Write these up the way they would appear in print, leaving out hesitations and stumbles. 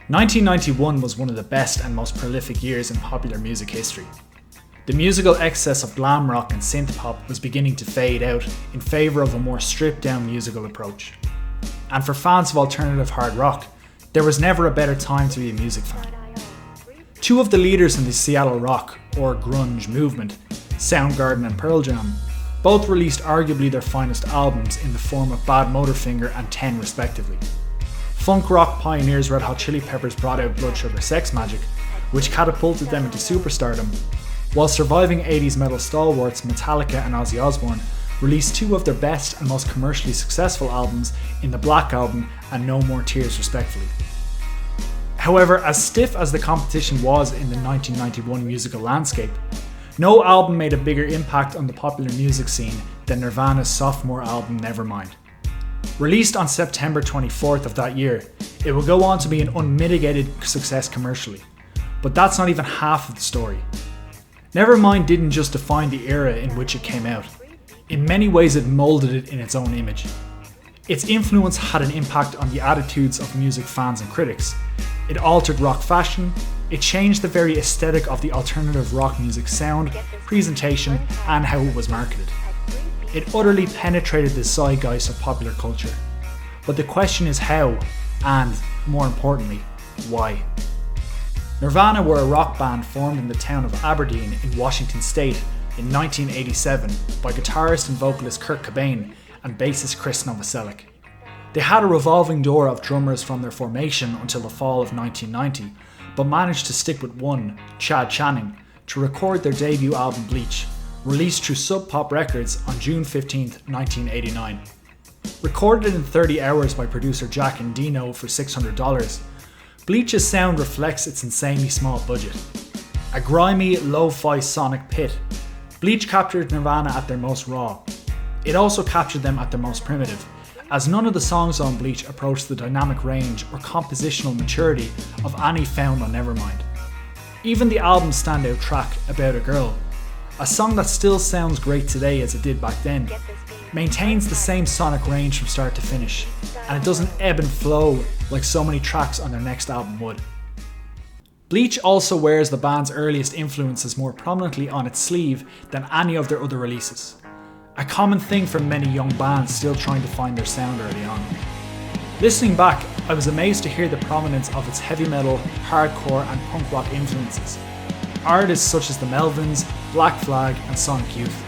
1991 was one of the best and most prolific years in popular music history. The musical excess of glam rock and synth pop was beginning to fade out in favour of a more stripped down musical approach. And for fans of alternative hard rock, there was never a better time to be a music fan. Two of the leaders in the Seattle rock, or grunge movement, Soundgarden and Pearl Jam, both released arguably their finest albums in the form of Bad Motorfinger and 10 respectively. Funk rock pioneers Red Hot Chili Peppers brought out Blood Sugar Sex Magic, which catapulted them into superstardom, while surviving 80s metal stalwarts Metallica and Ozzy Osbourne released two of their best and most commercially successful albums in the Black Album and No More Tears respectively. However, as stiff as the competition was in the 1991 musical landscape, no album made a bigger impact on the popular music scene than Nirvana's sophomore album Nevermind. Released on September 24th of that year, it would go on to be an unmitigated success commercially. But that's not even half of the story. Nevermind didn't just define the era in which it came out. In many ways it moulded it in its own image. Its influence had an impact on the attitudes of music fans and critics. It altered rock fashion, it changed the very aesthetic of the alternative rock music sound, presentation, and how it was marketed. It utterly penetrated the zeitgeist of popular culture. But the question is how, and, more importantly, why? Nirvana were a rock band formed in the town of Aberdeen in Washington State in 1987 by guitarist and vocalist Kurt Cobain and bassist Chris Novoselic. They had a revolving door of drummers from their formation until the fall of 1990, but managed to stick with one, Chad Channing, to record their debut album Bleach, released through Sub Pop Records on June 15, 1989. Recorded in 30 hours by producer Jack and Dino for $600, Bleach's sound reflects its insanely small budget. A grimy, lo-fi sonic pit, Bleach captured Nirvana at their most raw. It also captured them at their most primitive, as none of the songs on Bleach approached the dynamic range or compositional maturity of any found on Nevermind. Even the album's standout track, About a Girl, a song that still sounds great today as it did back then, maintains the same sonic range from start to finish, and it doesn't ebb and flow like so many tracks on their next album would. Bleach also wears the band's earliest influences more prominently on its sleeve than any of their other releases, a common thing for many young bands still trying to find their sound early on. Listening back, I was amazed to hear the prominence of its heavy metal, hardcore and punk rock influences. Artists such as the Melvins, Black Flag and Sonic Youth.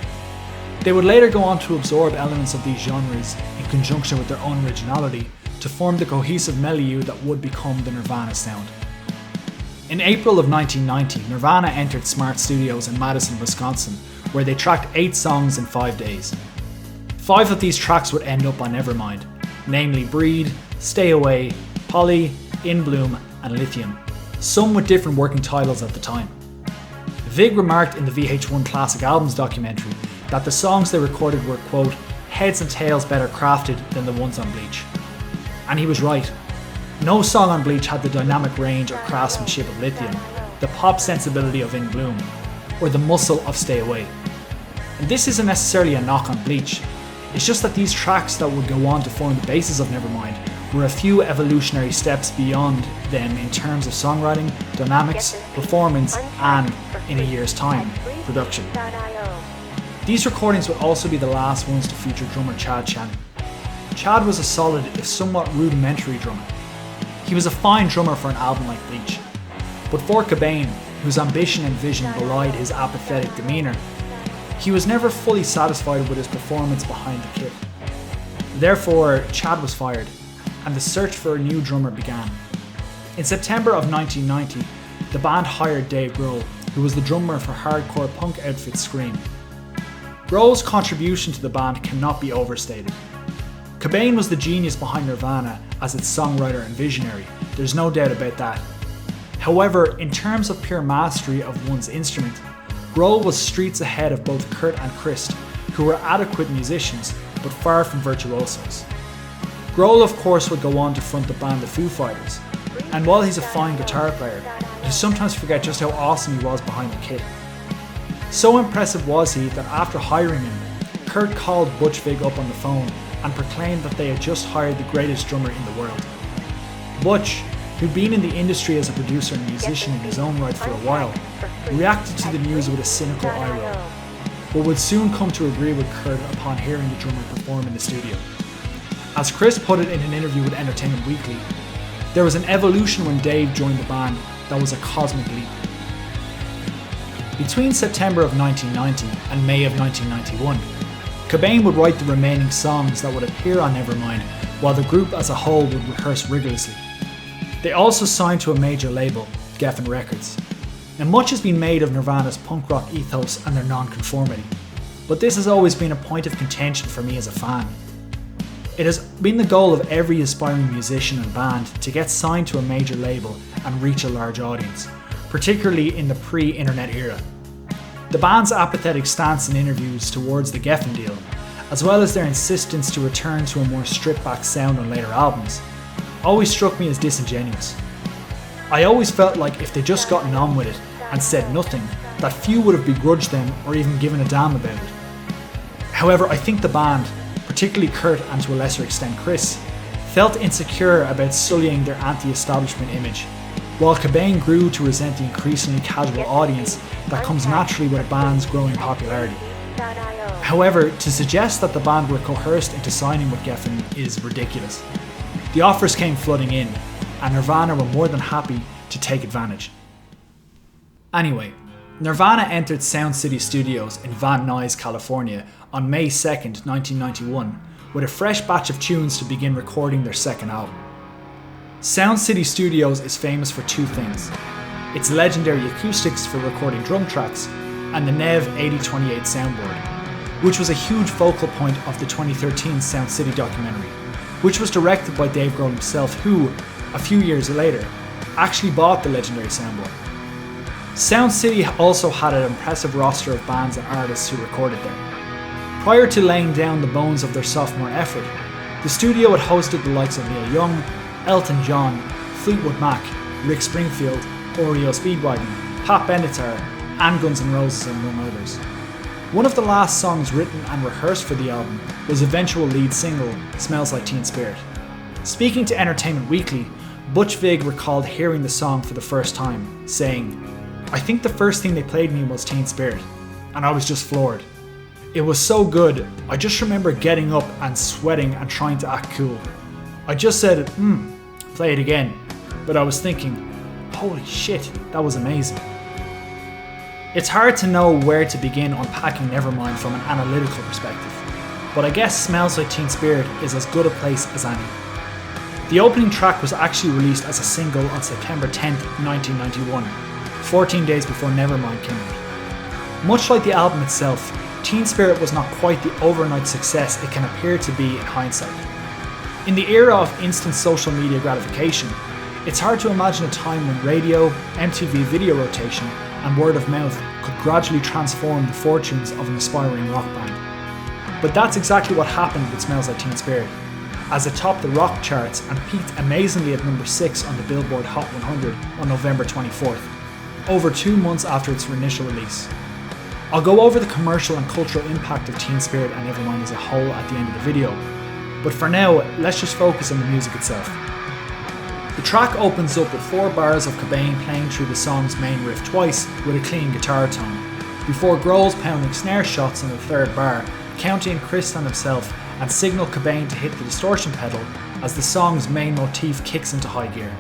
They would later go on to absorb elements of these genres in conjunction with their own originality to form the cohesive milieu that would become the Nirvana sound. In April of 1990, Nirvana entered Smart Studios in Madison, Wisconsin, where they tracked 8 songs in 5 days. 5 of these tracks would end up on Nevermind, namely Breed, Stay Away, Polly, In Bloom and Lithium, some with different working titles at the time. Vig remarked in the VH1 Classic Albums documentary that the songs they recorded were, quote, heads and tails better crafted than the ones on Bleach. And he was right. No song on Bleach had the dynamic range or craftsmanship of Lithium, the pop sensibility of In Bloom, or the muscle of Stay Away. And this isn't necessarily a knock on Bleach, it's just that these tracks that would go on to form the basis of Nevermind were a few evolutionary steps beyond them in terms of songwriting, dynamics, performance and, in a year's time, production. These recordings would also be the last ones to feature drummer Chad Channing. Chad was a solid, if somewhat rudimentary drummer. He was a fine drummer for an album like Bleach. But for Cobain, whose ambition and vision belied his apathetic demeanour, he was never fully satisfied with his performance behind the kit. Therefore, Chad was fired, and the search for a new drummer began. In September of 1990, the band hired Dave Grohl, who was the drummer for hardcore punk outfit Scream. Grohl's contribution to the band cannot be overstated. Cobain was the genius behind Nirvana as its songwriter and visionary, there's no doubt about that. However, in terms of pure mastery of one's instrument, Grohl was streets ahead of both Kurt and Chris, who were adequate musicians, but far from virtuosos. Grohl of course would go on to front the band The Foo Fighters, and while he's a fine guitar player, you sometimes forget just how awesome he was behind the kit. So impressive was he that after hiring him, Kurt called Butch Vig up on the phone and proclaimed that they had just hired the greatest drummer in the world. Butch, who'd been in the industry as a producer and musician in his own right for a while, reacted to the news with a cynical eye roll, but would soon come to agree with Kurt upon hearing the drummer perform in the studio. As Chris put it in an interview with Entertainment Weekly, there was an evolution when Dave joined the band that was a cosmic leap. Between September of 1990 and May of 1991, Cobain would write the remaining songs that would appear on Nevermind, while the group as a whole would rehearse rigorously. They also signed to a major label, Geffen Records. Now, much has been made of Nirvana's punk rock ethos and their non-conformity, but this has always been a point of contention for me as a fan. It has been the goal of every aspiring musician and band to get signed to a major label and reach a large audience, particularly in the pre-internet era. The band's apathetic stance in interviews towards the Geffen deal, as well as their insistence to return to a more stripped-back sound on later albums, always struck me as disingenuous. I always felt like if they just gotten on with it and said nothing, that few would have begrudged them or even given a damn about it. However, I think the band, particularly Kurt and to a lesser extent Chris, felt insecure about sullying their anti-establishment image, while Cobain grew to resent the increasingly casual audience that comes naturally with a band's growing popularity. However, to suggest that the band were coerced into signing with Geffen is ridiculous. The offers came flooding in, and Nirvana were more than happy to take advantage. Anyway, Nirvana entered Sound City Studios in Van Nuys, California on May 2nd, 1991, with a fresh batch of tunes to begin recording their second album. Sound City Studios is famous for two things: its legendary acoustics for recording drum tracks and the Nev 8028 soundboard, which was a huge focal point of the 2013 Sound City documentary, which was directed by Dave Grohl himself, who, a few years later, actually bought the legendary soundboard. Sound City also had an impressive roster of bands and artists who recorded there. Prior to laying down the bones of their sophomore effort, the studio had hosted the likes of Neil Young, Elton John, Fleetwood Mac, Rick Springfield, Oreo Speedwagon, Pat Benatar, and Guns N' Roses, among others. One of the last songs written and rehearsed for the album was eventual lead single, Smells Like Teen Spirit. Speaking to Entertainment Weekly, Butch Vig recalled hearing the song for the first time, saying, "I think the first thing they played me was Teen Spirit, and I was just floored. It was so good, I just remember getting up and sweating and trying to act cool. I just said, play it again, but I was thinking, holy shit, that was amazing." It's hard to know where to begin unpacking Nevermind from an analytical perspective, but I guess Smells Like Teen Spirit is as good a place as any. The opening track was actually released as a single on September 10th, 1991, 14 days before Nevermind came out. Much like the album itself, Teen Spirit was not quite the overnight success it can appear to be in hindsight. In the era of instant social media gratification, it's hard to imagine a time when radio, MTV video rotation, and word of mouth could gradually transform the fortunes of an aspiring rock band. But that's exactly what happened with Smells Like Teen Spirit, as it topped the rock charts and peaked amazingly at number 6 on the Billboard Hot 100 on November 24th, over 2 months after its initial release. I'll go over the commercial and cultural impact of Teen Spirit and Nevermind as a whole at the end of the video, but for now, let's just focus on the music itself. The track opens up with 4 bars of Cobain playing through the song's main riff twice with a clean guitar tone, before Grohl's pounding snare shots on the 3rd bar, counting Chris on himself and signal Cobain to hit the distortion pedal as the song's main motif kicks into high gear.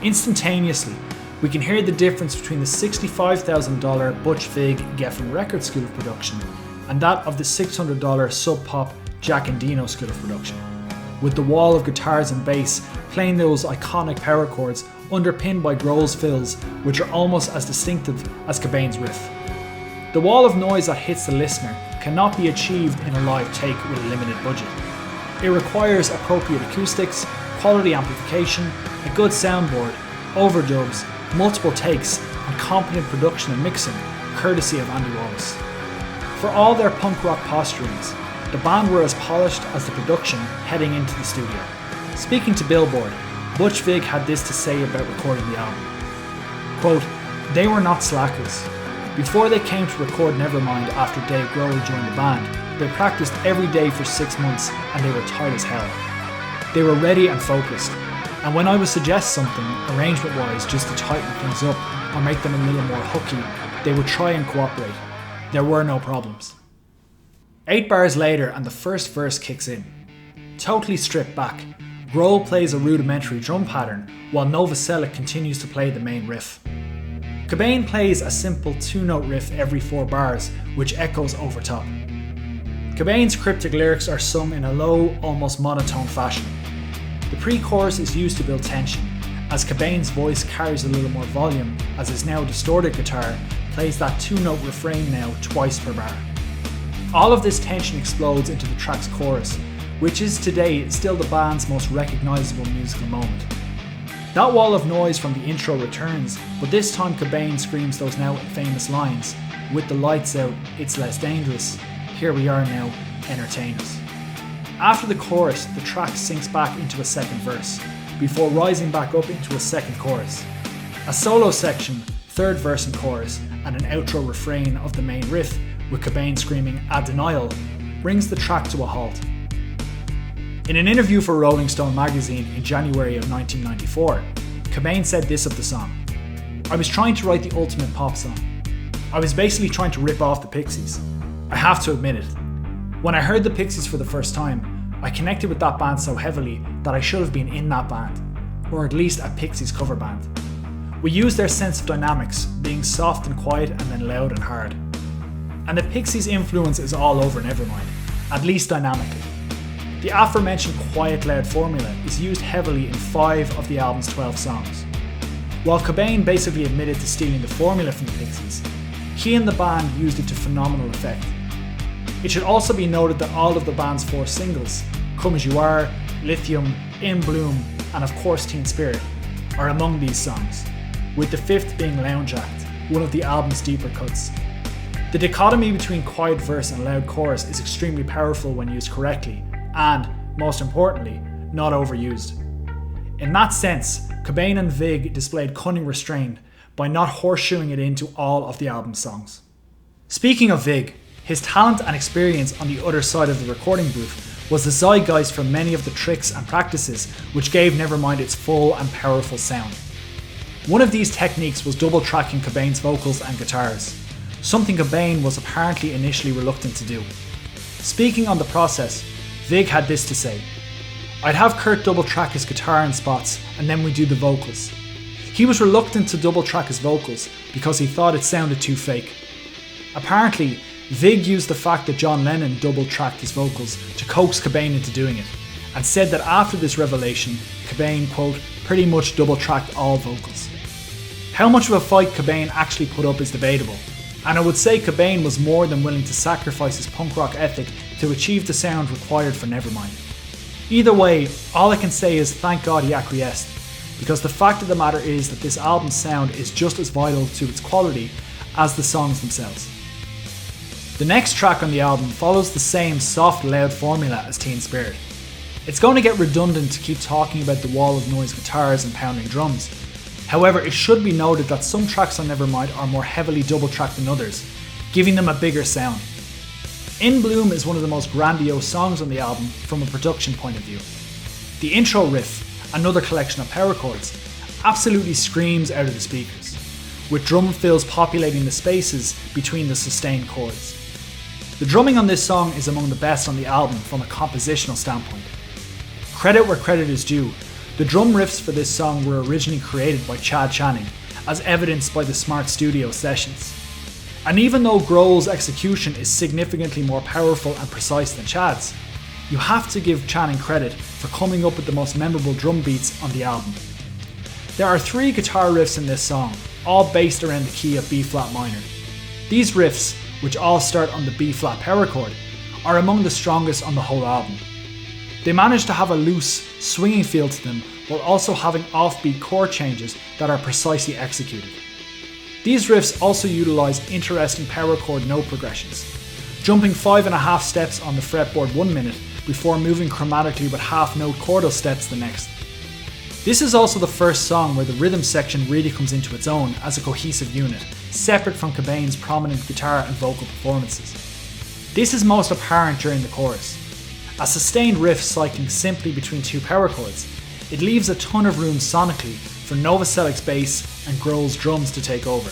Instantaneously, we can hear the difference between the $65,000 Butch Vig Geffen Records School of Production and that of the $600 Sub Pop Jack Endino School of Production, with the wall of guitars and bass playing those iconic power chords underpinned by Grohl's fills, which are almost as distinctive as Cobain's riff. The wall of noise that hits the listener cannot be achieved in a live take with a limited budget. It requires appropriate acoustics, quality amplification, a good soundboard, overdubs, multiple takes, and competent production and mixing, courtesy of Andy Wallace. For all their punk rock posturings, the band were as polished as the production heading into the studio. Speaking to Billboard, Butch Vig had this to say about recording the album. Quote, "They were not slackers. Before they came to record Nevermind after Dave Grohl joined the band, they practiced every day for 6 months and they were tight as hell. They were ready and focused. And when I would suggest something, arrangement wise, just to tighten things up or make them a little more hooky, they would try and cooperate. There were no problems. 8 bars later and the first verse kicks in. Totally stripped back, Grohl plays a rudimentary drum pattern while Novoselic continues to play the main riff. Cobain plays a simple 2-note riff every 4 bars, which echoes over top. Cobain's cryptic lyrics are sung in a low, almost monotone fashion. The pre-chorus is used to build tension, as Cobain's voice carries a little more volume as his now distorted guitar plays that 2-note refrain now twice per bar. All of this tension explodes into the track's chorus, which is today still the band's most recognisable musical moment. That wall of noise from the intro returns, but this time Cobain screams those now famous lines, "With the lights out, it's less dangerous. Here we are now, entertain us." After the chorus, the track sinks back into a second verse, before rising back up into a second chorus. A solo section, third verse and chorus, and an outro refrain of the main riff, with Cobain screaming "A denial," brings the track to a halt. In an interview for Rolling Stone magazine in January of 1994, Cobain said this of the song: "I was trying to write the ultimate pop song. I was basically trying to rip off the Pixies. I have to admit it. When I heard the Pixies for the first time, I connected with that band so heavily that I should have been in that band, or at least a Pixies cover band. We used their sense of dynamics, being soft and quiet and then loud and hard. And the Pixies' influence is all over Nevermind, at least dynamically. The aforementioned quiet loud formula is used heavily in 5 of the album's 12 songs. While Cobain basically admitted to stealing the formula from the Pixies, he and the band used it to phenomenal effect. It should also be noted that all of the band's 4 singles, Come As You Are, Lithium, In Bloom, and of course Teen Spirit, are among these songs, with the 5th being Lounge Act, one of the album's deeper cuts. The dichotomy between quiet verse and loud chorus is extremely powerful when used correctly, and, most importantly, not overused. In that sense, Cobain and Vig displayed cunning restraint by not horseshoeing it into all of the album's songs. Speaking of Vig, his talent and experience on the other side of the recording booth was the zeitgeist for many of the tricks and practices which gave Nevermind its full and powerful sound. One of these techniques was double tracking Cobain's vocals and guitars, something Cobain was apparently initially reluctant to do. Speaking on the process, Vig had this to say: "I'd have Kurt double track his guitar in spots and then we'd do the vocals. He was reluctant to double track his vocals because he thought it sounded too fake." Apparently, Vig used the fact that John Lennon double tracked his vocals to coax Cobain into doing it, and said that after this revelation, Cobain, quote, "pretty much double tracked all vocals." How much of a fight Cobain actually put up is debatable, and I would say Cobain was more than willing to sacrifice his punk rock ethic to achieve the sound required for Nevermind. Either way, all I can say is thank God he acquiesced, because the fact of the matter is that this album's sound is just as vital to its quality as the songs themselves. The next track on the album follows the same soft, loud formula as Teen Spirit. It's going to get redundant to keep talking about the wall of noise guitars and pounding drums. However, it should be noted that some tracks on Nevermind are more heavily double-tracked than others, giving them a bigger sound. In Bloom is one of the most grandiose songs on the album from a production point of view. The intro riff, another collection of power chords, absolutely screams out of the speakers, with drum fills populating the spaces between the sustained chords. The drumming on this song is among the best on the album from a compositional standpoint. Credit where credit is due, the drum riffs for this song were originally created by Chad Channing, as evidenced by the Smart Studio sessions. And even though Grohl's execution is significantly more powerful and precise than Chad's, you have to give Channing credit for coming up with the most memorable drum beats on the album. There are 3 guitar riffs in this song, all based around the key of B-flat minor. These riffs, which all start on the B-flat power chord, are among the strongest on the whole album. They manage to have a loose, swinging feel to them while also having offbeat chord changes that are precisely executed. These riffs also utilise interesting power chord note progressions, jumping 5.5 steps on the fretboard 1 minute before moving chromatically with half note chordal steps the next. This is also the first song where the rhythm section really comes into its own as a cohesive unit, separate from Cobain's prominent guitar and vocal performances. This is most apparent during the chorus. A sustained riff cycling simply between 2 power chords it leaves a ton of room sonically for Novoselic's bass and Grohl's drums to take over.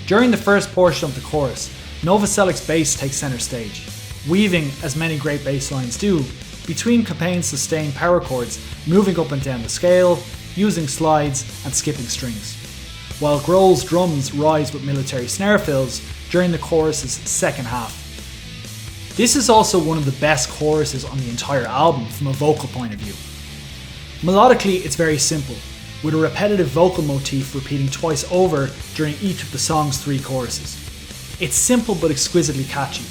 During the first portion of the chorus, Novoselic's bass takes center stage, weaving, as many great bass lines do, between Cobain's sustained power chords, moving up and down the scale, using slides and skipping strings, while Grohl's drums rise with military snare fills during the chorus's second half. This is also one of the best choruses on the entire album from a vocal point of view. Melodically, it's very simple, with a repetitive vocal motif repeating twice over during each of the song's 3 choruses. It's simple but exquisitely catchy,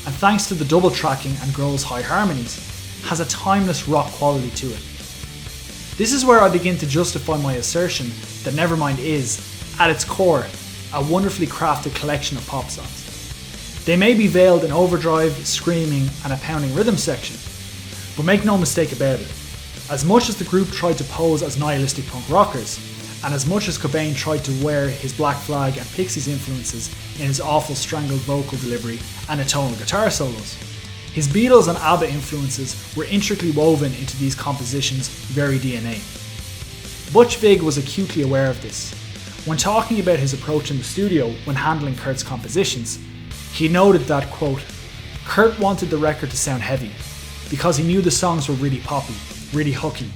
and thanks to the double tracking and Grohl's high harmonies, has a timeless rock quality to it. This is where I begin to justify my assertion that Nevermind is, at its core, a wonderfully crafted collection of pop songs. They may be veiled in overdrive, screaming, and a pounding rhythm section, but make no mistake about it, as much as the group tried to pose as nihilistic punk rockers, and as much as Cobain tried to wear his Black Flag and Pixies influences in his awful strangled vocal delivery and atonal guitar solos, his Beatles and ABBA influences were intricately woven into these compositions' very DNA. Butch Vig was acutely aware of this. When talking about his approach in the studio when handling Kurt's compositions, he noted that, quote, Kurt wanted the record to sound heavy, because he knew the songs were really poppy, really hooky.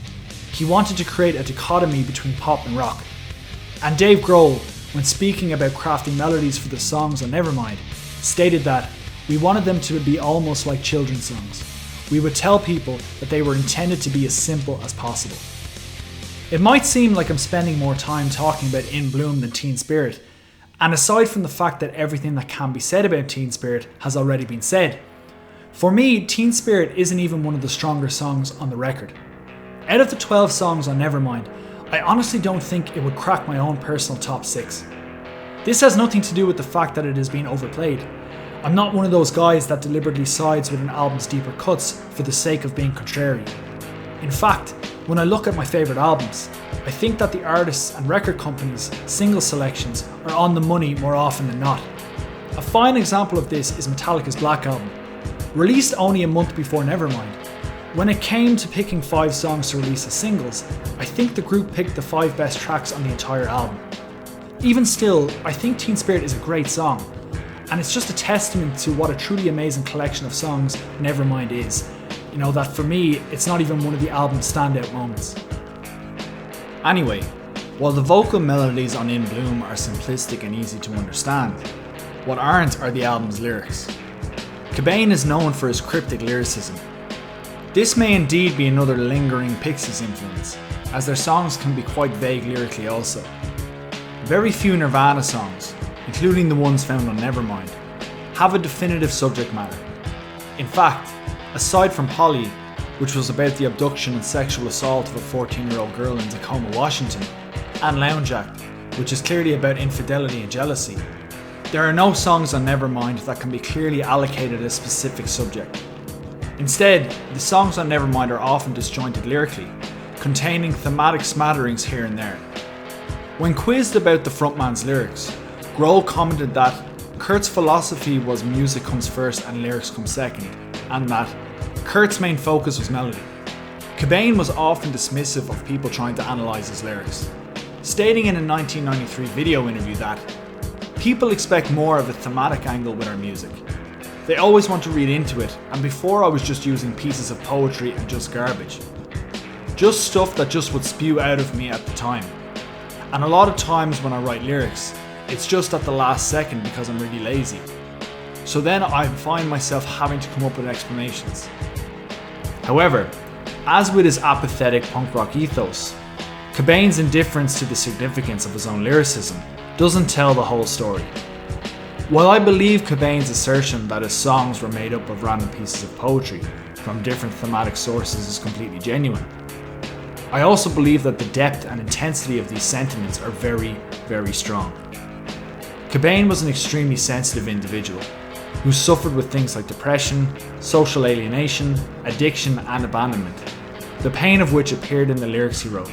He wanted to create a dichotomy between pop and rock. And Dave Grohl, when speaking about crafting melodies for the songs on Nevermind, stated that we wanted them to be almost like children's songs. We would tell people that they were intended to be as simple as possible. It might seem like I'm spending more time talking about In Bloom than Teen Spirit, and aside from the fact that everything that can be said about Teen Spirit has already been said, for me, Teen Spirit isn't even one of the stronger songs on the record. Out of the 12 songs on Nevermind, I honestly don't think it would crack my own personal top 6. This has nothing to do with the fact that it has been overplayed. I'm not one of those guys that deliberately sides with an album's deeper cuts for the sake of being contrary. In fact, when I look at my favourite albums, I think that the artists and record companies' single selections are on the money more often than not. A fine example of this is Metallica's Black Album. Released only a month before Nevermind, when it came to picking 5 songs to release as singles, I think the group picked the 5 best tracks on the entire album. Even still, I think Teen Spirit is a great song, and it's just a testament to what a truly amazing collection of songs Nevermind is. You know, that for me, it's not even one of the album's standout moments. Anyway, while the vocal melodies on In Bloom are simplistic and easy to understand, what aren't are the album's lyrics. Cobain is known for his cryptic lyricism. This may indeed be another lingering Pixies influence, as their songs can be quite vague lyrically also. Very few Nirvana songs, including the ones found on Nevermind, have a definitive subject matter. In fact, aside from Polly, which was about the abduction and sexual assault of a 14-year-old girl in Tacoma, Washington, and Lounge Act, which is clearly about infidelity and jealousy, there are no songs on Nevermind that can be clearly allocated a specific subject. Instead, the songs on Nevermind are often disjointed lyrically, containing thematic smatterings here and there. When quizzed about the frontman's lyrics, Grohl commented that Kurt's philosophy was music comes first and lyrics come second, and that Kurt's main focus was melody. Cobain was often dismissive of people trying to analyse his lyrics, stating in a 1993 video interview that people expect more of a thematic angle with our music. They always want to read into it, and before I was just using pieces of poetry and just garbage. Just stuff that just would spew out of me at the time. And a lot of times when I write lyrics, it's just at the last second because I'm really lazy. So then I find myself having to come up with explanations. However, as with his apathetic punk rock ethos, Cobain's indifference to the significance of his own lyricism doesn't tell the whole story. While I believe Cobain's assertion that his songs were made up of random pieces of poetry from different thematic sources is completely genuine, I also believe that the depth and intensity of these sentiments are very, very strong. Cobain was an extremely sensitive individual who suffered with things like depression, social alienation, addiction and abandonment, the pain of which appeared in the lyrics he wrote.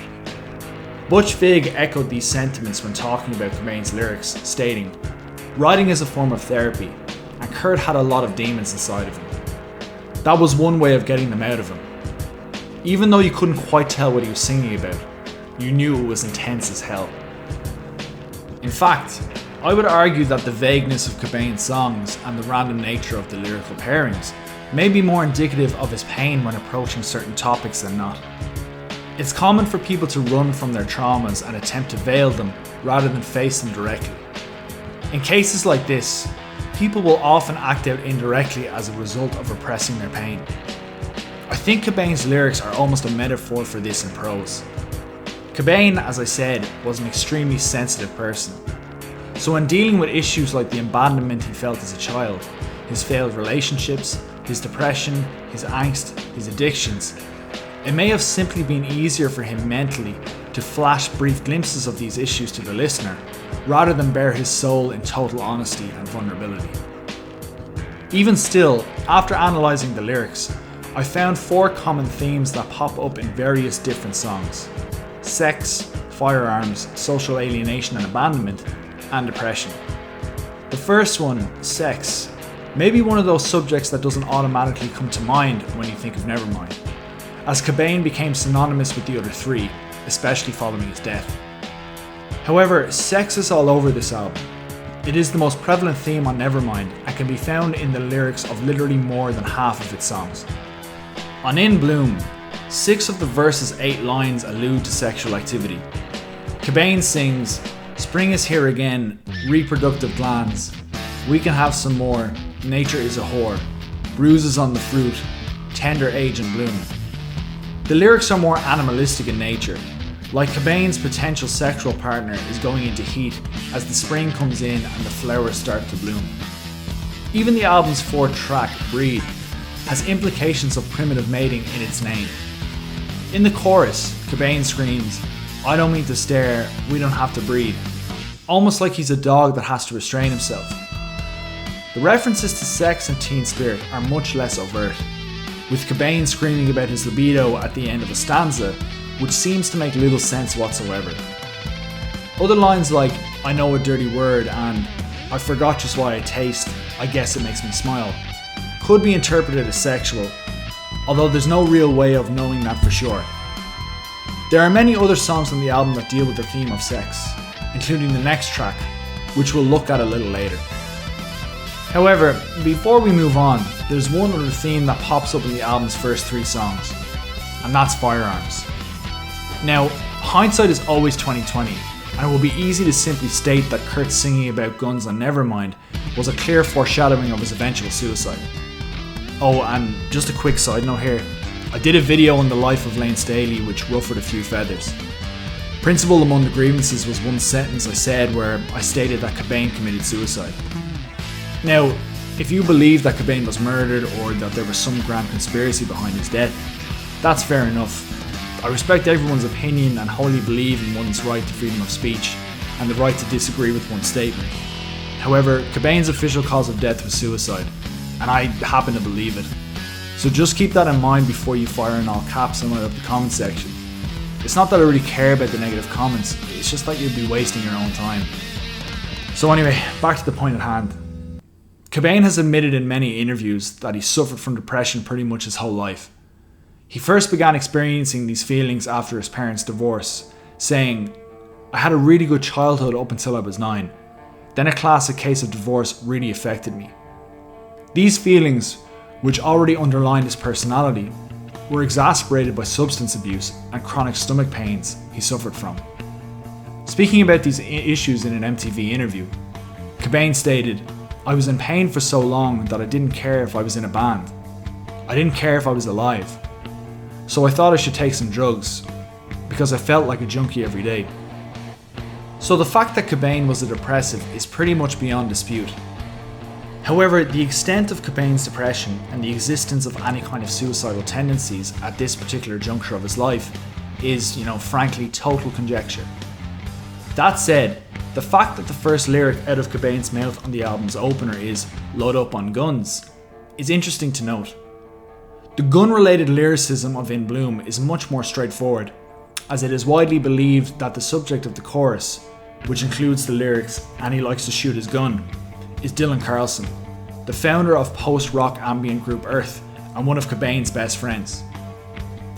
Butch Vig echoed these sentiments when talking about Cobain's lyrics, stating, "Writing is a form of therapy, and Kurt had a lot of demons inside of him. That was one way of getting them out of him. Even though you couldn't quite tell what he was singing about, you knew it was intense as hell. In fact, I would argue that the vagueness of Cobain's songs and the random nature of the lyrical pairings may be more indicative of his pain when approaching certain topics than not. It's common for people to run from their traumas and attempt to veil them rather than face them directly. In cases like this, people will often act out indirectly as a result of repressing their pain. I think Cobain's lyrics are almost a metaphor for this in prose. Cobain, as I said, was an extremely sensitive person. So when dealing with issues like the abandonment he felt as a child, his failed relationships, his depression, his angst, his addictions, it may have simply been easier for him mentally to flash brief glimpses of these issues to the listener, rather than bare his soul in total honesty and vulnerability. Even still, after analysing the lyrics, I found 4 common themes that pop up in various different songs: sex, firearms, social alienation and abandonment, and depression. The first one, sex, may be one of those subjects that doesn't automatically come to mind when you think of Nevermind, as Cobain became synonymous with the other 3, especially following his death. However, sex is all over this album. It is the most prevalent theme on Nevermind and can be found in the lyrics of literally more than half of its songs. On In Bloom, 6 of the verse's 8 lines allude to sexual activity. Cobain sings, "Spring is here again, reproductive glands. We can have some more, nature is a whore. Bruises on the fruit, tender age and bloom." The lyrics are more animalistic in nature, like Cobain's potential sexual partner is going into heat as the spring comes in and the flowers start to bloom. Even the album's 4th track, Breed, has implications of primitive mating in its name. In the chorus, Cobain screams, "I don't mean to stare, we don't have to breed," almost like he's a dog that has to restrain himself. The references to sex and teen spirit are much less overt, with Cobain screaming about his libido at the end of a stanza, which seems to make little sense whatsoever. Other lines like, "I know a dirty word" and "I forgot just why I taste, I guess it makes me smile," could be interpreted as sexual, although there's no real way of knowing that for sure. There are many other songs on the album that deal with the theme of sex, including the next track, which we'll look at a little later. However, before we move on, there's one other theme that pops up in the album's first 3 songs, and that's firearms. Now, hindsight is always 2020, and it will be easy to simply state that Kurt singing about guns on Nevermind was a clear foreshadowing of his eventual suicide. Oh, and just a quick side note here, I did a video on the life of Lane Staley which ruffled a few feathers. Principal among the grievances was one sentence I said where I stated that Cobain committed suicide. Now, if you believe that Cobain was murdered or that there was some grand conspiracy behind his death, that's fair enough. I respect everyone's opinion and wholly believe in one's right to freedom of speech and the right to disagree with one's statement. However, Cobain's official cause of death was suicide, and I happen to believe it. So just keep that in mind before you fire in all caps and light up the comment section. It's not that I really care about the negative comments, it's just that you'd be wasting your own time. So anyway, back to the point at hand. Cobain has admitted in many interviews that he suffered from depression pretty much his whole life. He first began experiencing these feelings after his parents' divorce, saying, "I had a really good childhood up until I was 9. Then a classic case of divorce really affected me." These feelings, which already underlined his personality, were exacerbated by substance abuse and chronic stomach pains he suffered from. Speaking about these issues in an MTV interview, Cobain stated, "I was in pain for so long that I didn't care if I was in a band. I didn't care if I was alive. So I thought I should take some drugs, because I felt like a junkie every day." So the fact that Cobain was a depressive is pretty much beyond dispute. However, the extent of Cobain's depression and the existence of any kind of suicidal tendencies at this particular juncture of his life is, frankly, total conjecture. That said, the fact that the first lyric out of Cobain's mouth on the album's opener is "load up on guns" is interesting to note. The gun-related lyricism of In Bloom is much more straightforward, as it is widely believed that the subject of the chorus, which includes the lyrics "and he likes to shoot his gun," is Dylan Carlson, the founder of post-rock ambient group Earth and one of Cobain's best friends.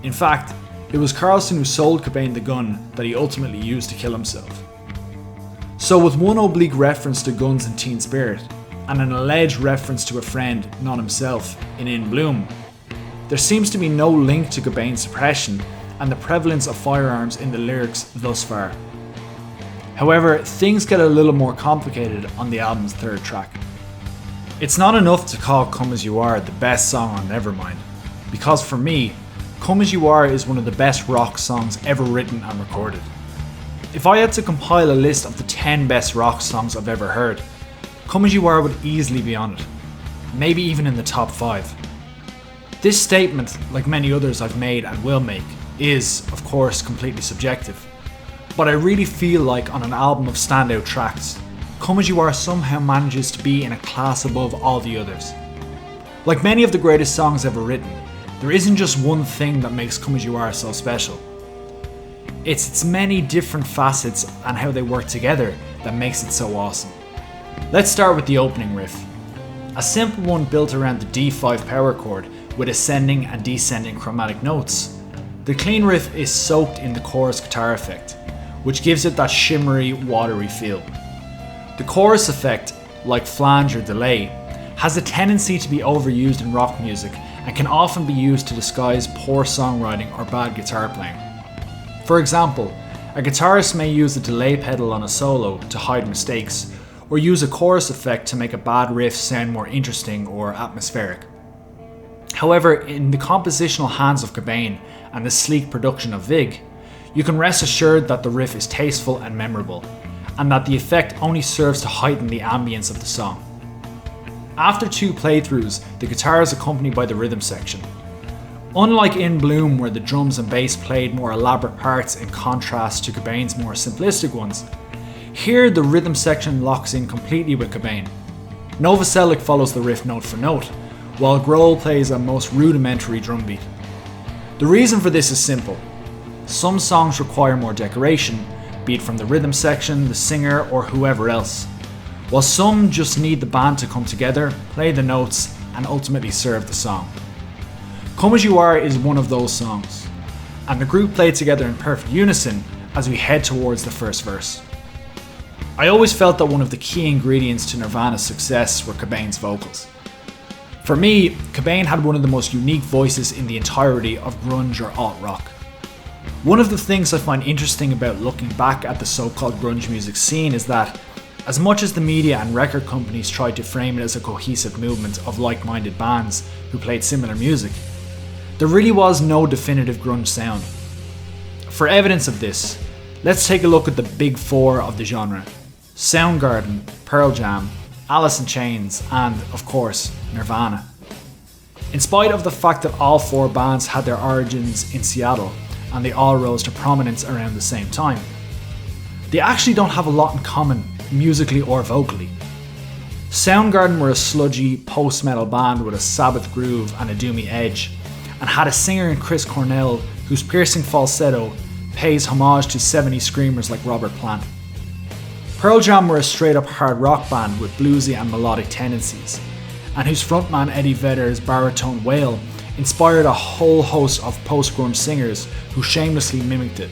In fact, it was Carlson who sold Cobain the gun that he ultimately used to kill himself. So with one oblique reference to guns in Teen Spirit, and an alleged reference to a friend, not himself, in Bloom, there seems to be no link to Cobain's suppression and the prevalence of firearms in the lyrics thus far. However, things get a little more complicated on the album's third track. It's not enough to call Come As You Are the best song on Nevermind, because for me, Come As You Are is one of the best rock songs ever written and recorded. If I had to compile a list of the 10 best rock songs I've ever heard, Come As You Are would easily be on it, maybe even in the top 5. This statement, like many others I've made and will make, is, of course, completely subjective. But I really feel like on an album of standout tracks, Come As You Are somehow manages to be in a class above all the others. Like many of the greatest songs ever written, there isn't just one thing that makes Come As You Are so special. It's its many different facets and how they work together that makes it so awesome. Let's start with the opening riff. A simple one built around the D5 power chord with ascending and descending chromatic notes. The clean riff is soaked in the chorus guitar effect, which gives it that shimmery, watery feel. The chorus effect, like flange or delay, has a tendency to be overused in rock music and can often be used to disguise poor songwriting or bad guitar playing. For example, a guitarist may use a delay pedal on a solo to hide mistakes, or use a chorus effect to make a bad riff sound more interesting or atmospheric. However, in the compositional hands of Cobain and the sleek production of Vig, you can rest assured that the riff is tasteful and memorable, and that the effect only serves to heighten the ambience of the song. After 2 playthroughs, the guitar is accompanied by the rhythm section. Unlike in Bloom, where the drums and bass played more elaborate parts in contrast to Cobain's more simplistic ones, here the rhythm section locks in completely with Cobain. Novoselic follows the riff note for note, while Grohl plays a most rudimentary drum beat. The reason for this is simple. Some songs require more decoration, be it from the rhythm section, the singer, or whoever else, while some just need the band to come together, play the notes, and ultimately serve the song. Come As You Are is one of those songs, and the group played together in perfect unison as we head towards the first verse. I always felt that one of the key ingredients to Nirvana's success were Cobain's vocals. For me, Cobain had one of the most unique voices in the entirety of grunge or alt-rock. One of the things I find interesting about looking back at the so-called grunge music scene is that, as much as the media and record companies tried to frame it as a cohesive movement of like-minded bands who played similar music, there really was no definitive grunge sound. For evidence of this, let's take a look at the big 4 of the genre: Soundgarden, Pearl Jam, Alice in Chains, and, of course, Nirvana. In spite of the fact that all 4 bands had their origins in Seattle, and they all rose to prominence around the same time, they actually don't have a lot in common, musically or vocally. Soundgarden were a sludgy, post-metal band with a Sabbath groove and a doomy edge, and had a singer in Chris Cornell whose piercing falsetto pays homage to 70s screamers like Robert Plant. Pearl Jam were a straight-up hard rock band with bluesy and melodic tendencies, and whose frontman Eddie Vedder's baritone wail inspired a whole host of post-grunge singers who shamelessly mimicked it.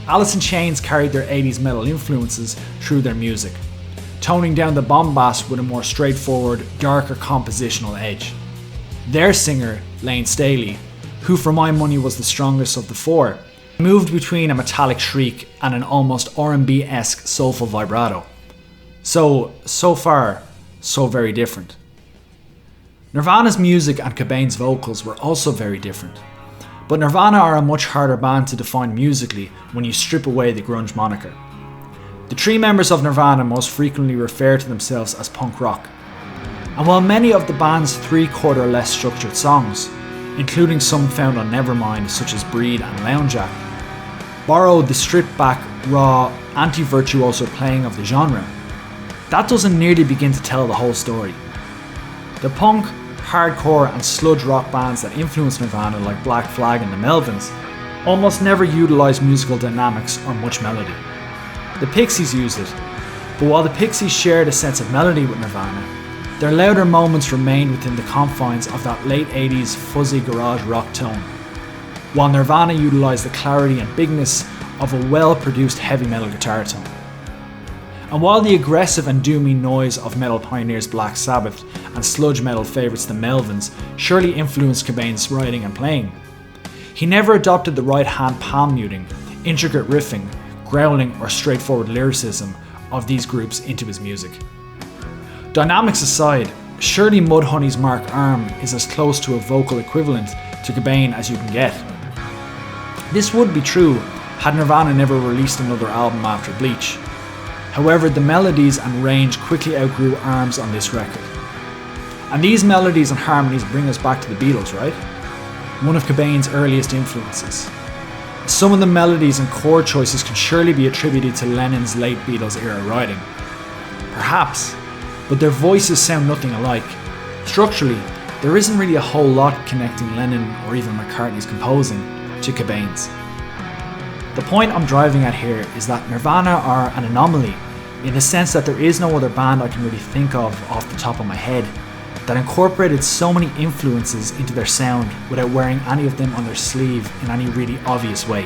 Alice in Chains carried their 80s metal influences through their music, toning down the bombast with a more straightforward, darker compositional edge. Their singer, Lane Staley, who for my money was the strongest of the 4, moved between a metallic shriek and an almost R&B-esque soulful vibrato. So far, so very different. Nirvana's music and Cobain's vocals were also very different, but Nirvana are a much harder band to define musically when you strip away the grunge moniker. The 3 members of Nirvana most frequently refer to themselves as punk rock, and while many of the band's 3/4 less structured songs, including some found on Nevermind such as Breed and Lounge Jack, borrowed the stripped-back, raw, anti-virtuoso playing of the genre, that doesn't nearly begin to tell the whole story. The punk, hardcore and sludge rock bands that influenced Nirvana like Black Flag and the Melvins almost never utilised musical dynamics or much melody. The Pixies used it, but while the Pixies shared a sense of melody with Nirvana, their louder moments remained within the confines of that late 80s fuzzy garage rock tone. while Nirvana utilised the clarity and bigness of a well-produced heavy metal guitar tone. And while the aggressive and doomy noise of metal pioneers Black Sabbath and sludge metal favourites the Melvins surely influenced Cobain's writing and playing, he never adopted the right-hand palm muting, intricate riffing, growling or straightforward lyricism of these groups into his music. Dynamics aside, surely Mudhoney's Mark Arm is as close to a vocal equivalent to Cobain as you can get. This would be true had Nirvana never released another album after Bleach. However, the melodies and range quickly outgrew Arms on this record. And these melodies and harmonies bring us back to the Beatles, right? One of Cobain's earliest influences. Some of the melodies and chord choices can surely be attributed to Lennon's late Beatles era writing. Perhaps, but their voices sound nothing alike. Structurally, there isn't really a whole lot connecting Lennon or even McCartney's composing to Cobain's. The point I'm driving at here is that Nirvana are an anomaly in the sense that there is no other band I can really think of off the top of my head that incorporated so many influences into their sound without wearing any of them on their sleeve in any really obvious way.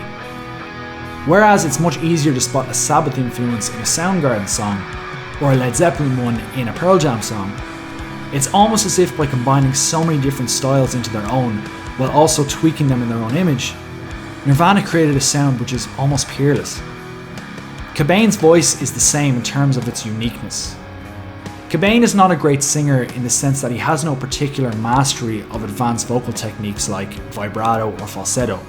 Whereas it's much easier to spot a Sabbath influence in a Soundgarden song or a Led Zeppelin one in a Pearl Jam song, it's almost as if by combining so many different styles into their own while also tweaking them in their own image, Nirvana created a sound which is almost peerless. Cobain's voice is the same in terms of its uniqueness. Cobain is not a great singer in the sense that he has no particular mastery of advanced vocal techniques like vibrato or falsetto.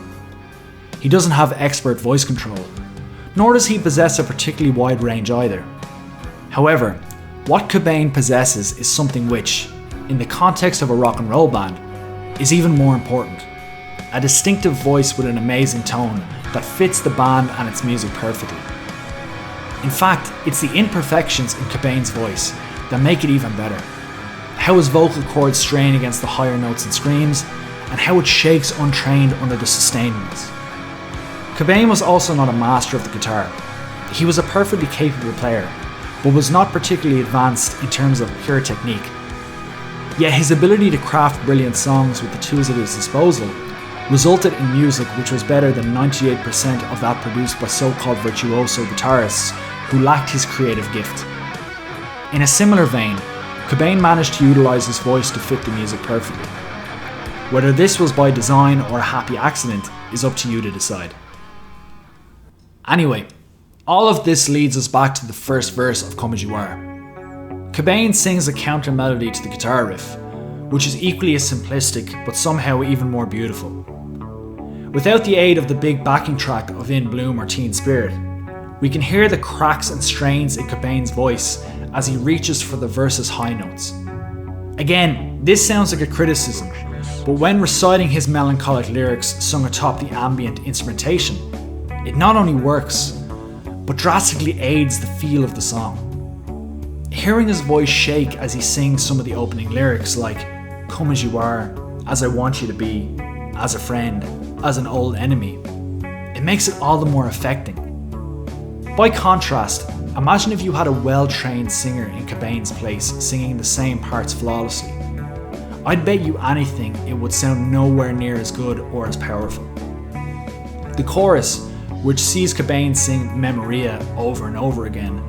He doesn't have expert voice control, nor does he possess a particularly wide range either. However, what Cobain possesses is something which, in the context of a rock and roll band, is even more important. A distinctive voice with an amazing tone that fits the band and its music perfectly. In fact, it's the imperfections in Cobain's voice that make it even better. How his vocal cords strain against the higher notes and screams, and how it shakes untrained under the sustained ones. Cobain was also not a master of the guitar. He was a perfectly capable player, but was not particularly advanced in terms of pure technique. Yet his ability to craft brilliant songs with the tools at his disposal resulted in music which was better than 98% of that produced by so-called virtuoso guitarists who lacked his creative gift. In a similar vein, Cobain managed to utilise his voice to fit the music perfectly. Whether this was by design or a happy accident is up to you to decide. Anyway, all of this leads us back to the first verse of Come As You Are. Cobain sings a counter melody to the guitar riff, which is equally as simplistic but somehow even more beautiful. Without the aid of the big backing track of In Bloom or Teen Spirit, we can hear the cracks and strains in Cobain's voice as he reaches for the verse's high notes. Again, this sounds like a criticism, but when reciting his melancholic lyrics sung atop the ambient instrumentation, it not only works, but drastically aids the feel of the song. Hearing his voice shake as he sings some of the opening lyrics like Come As You Are, As I Want You to Be, As a Friend, As an Old Enemy, it makes it all the more affecting. By contrast, imagine if you had a well-trained singer in Cobain's place singing the same parts flawlessly. I'd bet you anything it would sound nowhere near as good or as powerful. The chorus, which sees Cobain sing Memoria over and over again,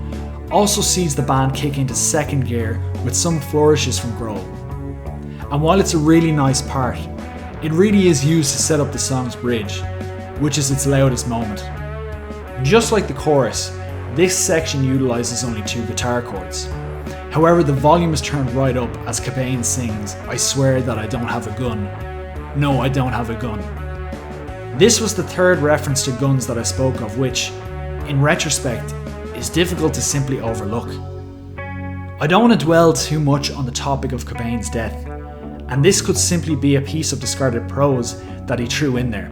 also sees the band kick into second gear with some flourishes from Grohl. And while it's a really nice part, it really is used to set up the song's bridge, which is its loudest moment. Just like the chorus, this section utilises only 2 guitar chords. However, the volume is turned right up as Cobain sings I Swear That I Don't Have a Gun. No, I don't have a gun. This was the third reference to guns that I spoke of, which, in retrospect, is difficult to simply overlook. I don't want to dwell too much on the topic of Cobain's death, and this could simply be a piece of discarded prose that he threw in there.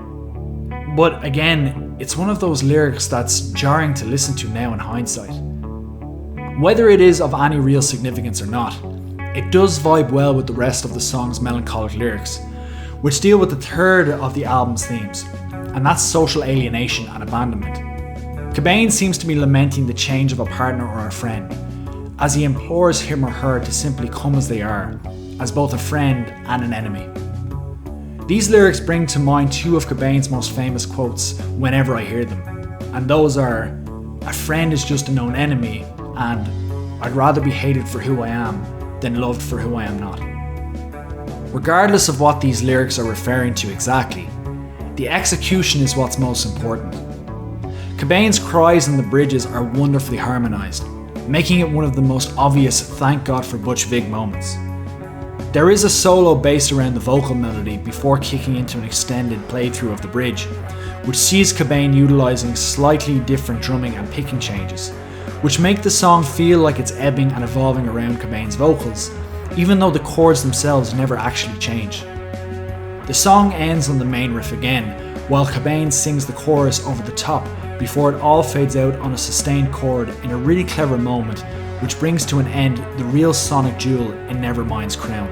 But again, it's one of those lyrics that's jarring to listen to now in hindsight. Whether it is of any real significance or not, it does vibe well with the rest of the song's melancholic lyrics, which deal with the third of the album's themes, and that's social alienation and abandonment. Cobain seems to be lamenting the change of a partner or a friend, as he implores him or her to simply come as they are, as both a friend and an enemy. These lyrics bring to mind two of Cobain's most famous quotes whenever I hear them, and those are, "A friend is just a known enemy," and "I'd rather be hated for who I am than loved for who I am not." Regardless of what these lyrics are referring to exactly, the execution is what's most important. Cobain's cries in the bridges are wonderfully harmonised, making it one of the most obvious "thank God for Butch Vig" moments. There is a solo based around the vocal melody before kicking into an extended playthrough of the bridge, which sees Cobain utilising slightly different drumming and picking changes, which make the song feel like it's ebbing and evolving around Cobain's vocals, even though the chords themselves never actually change. The song ends on the main riff again, while Cobain sings the chorus over the top before it all fades out on a sustained chord in a really clever moment, which brings to an end the real sonic jewel in Nevermind's crown.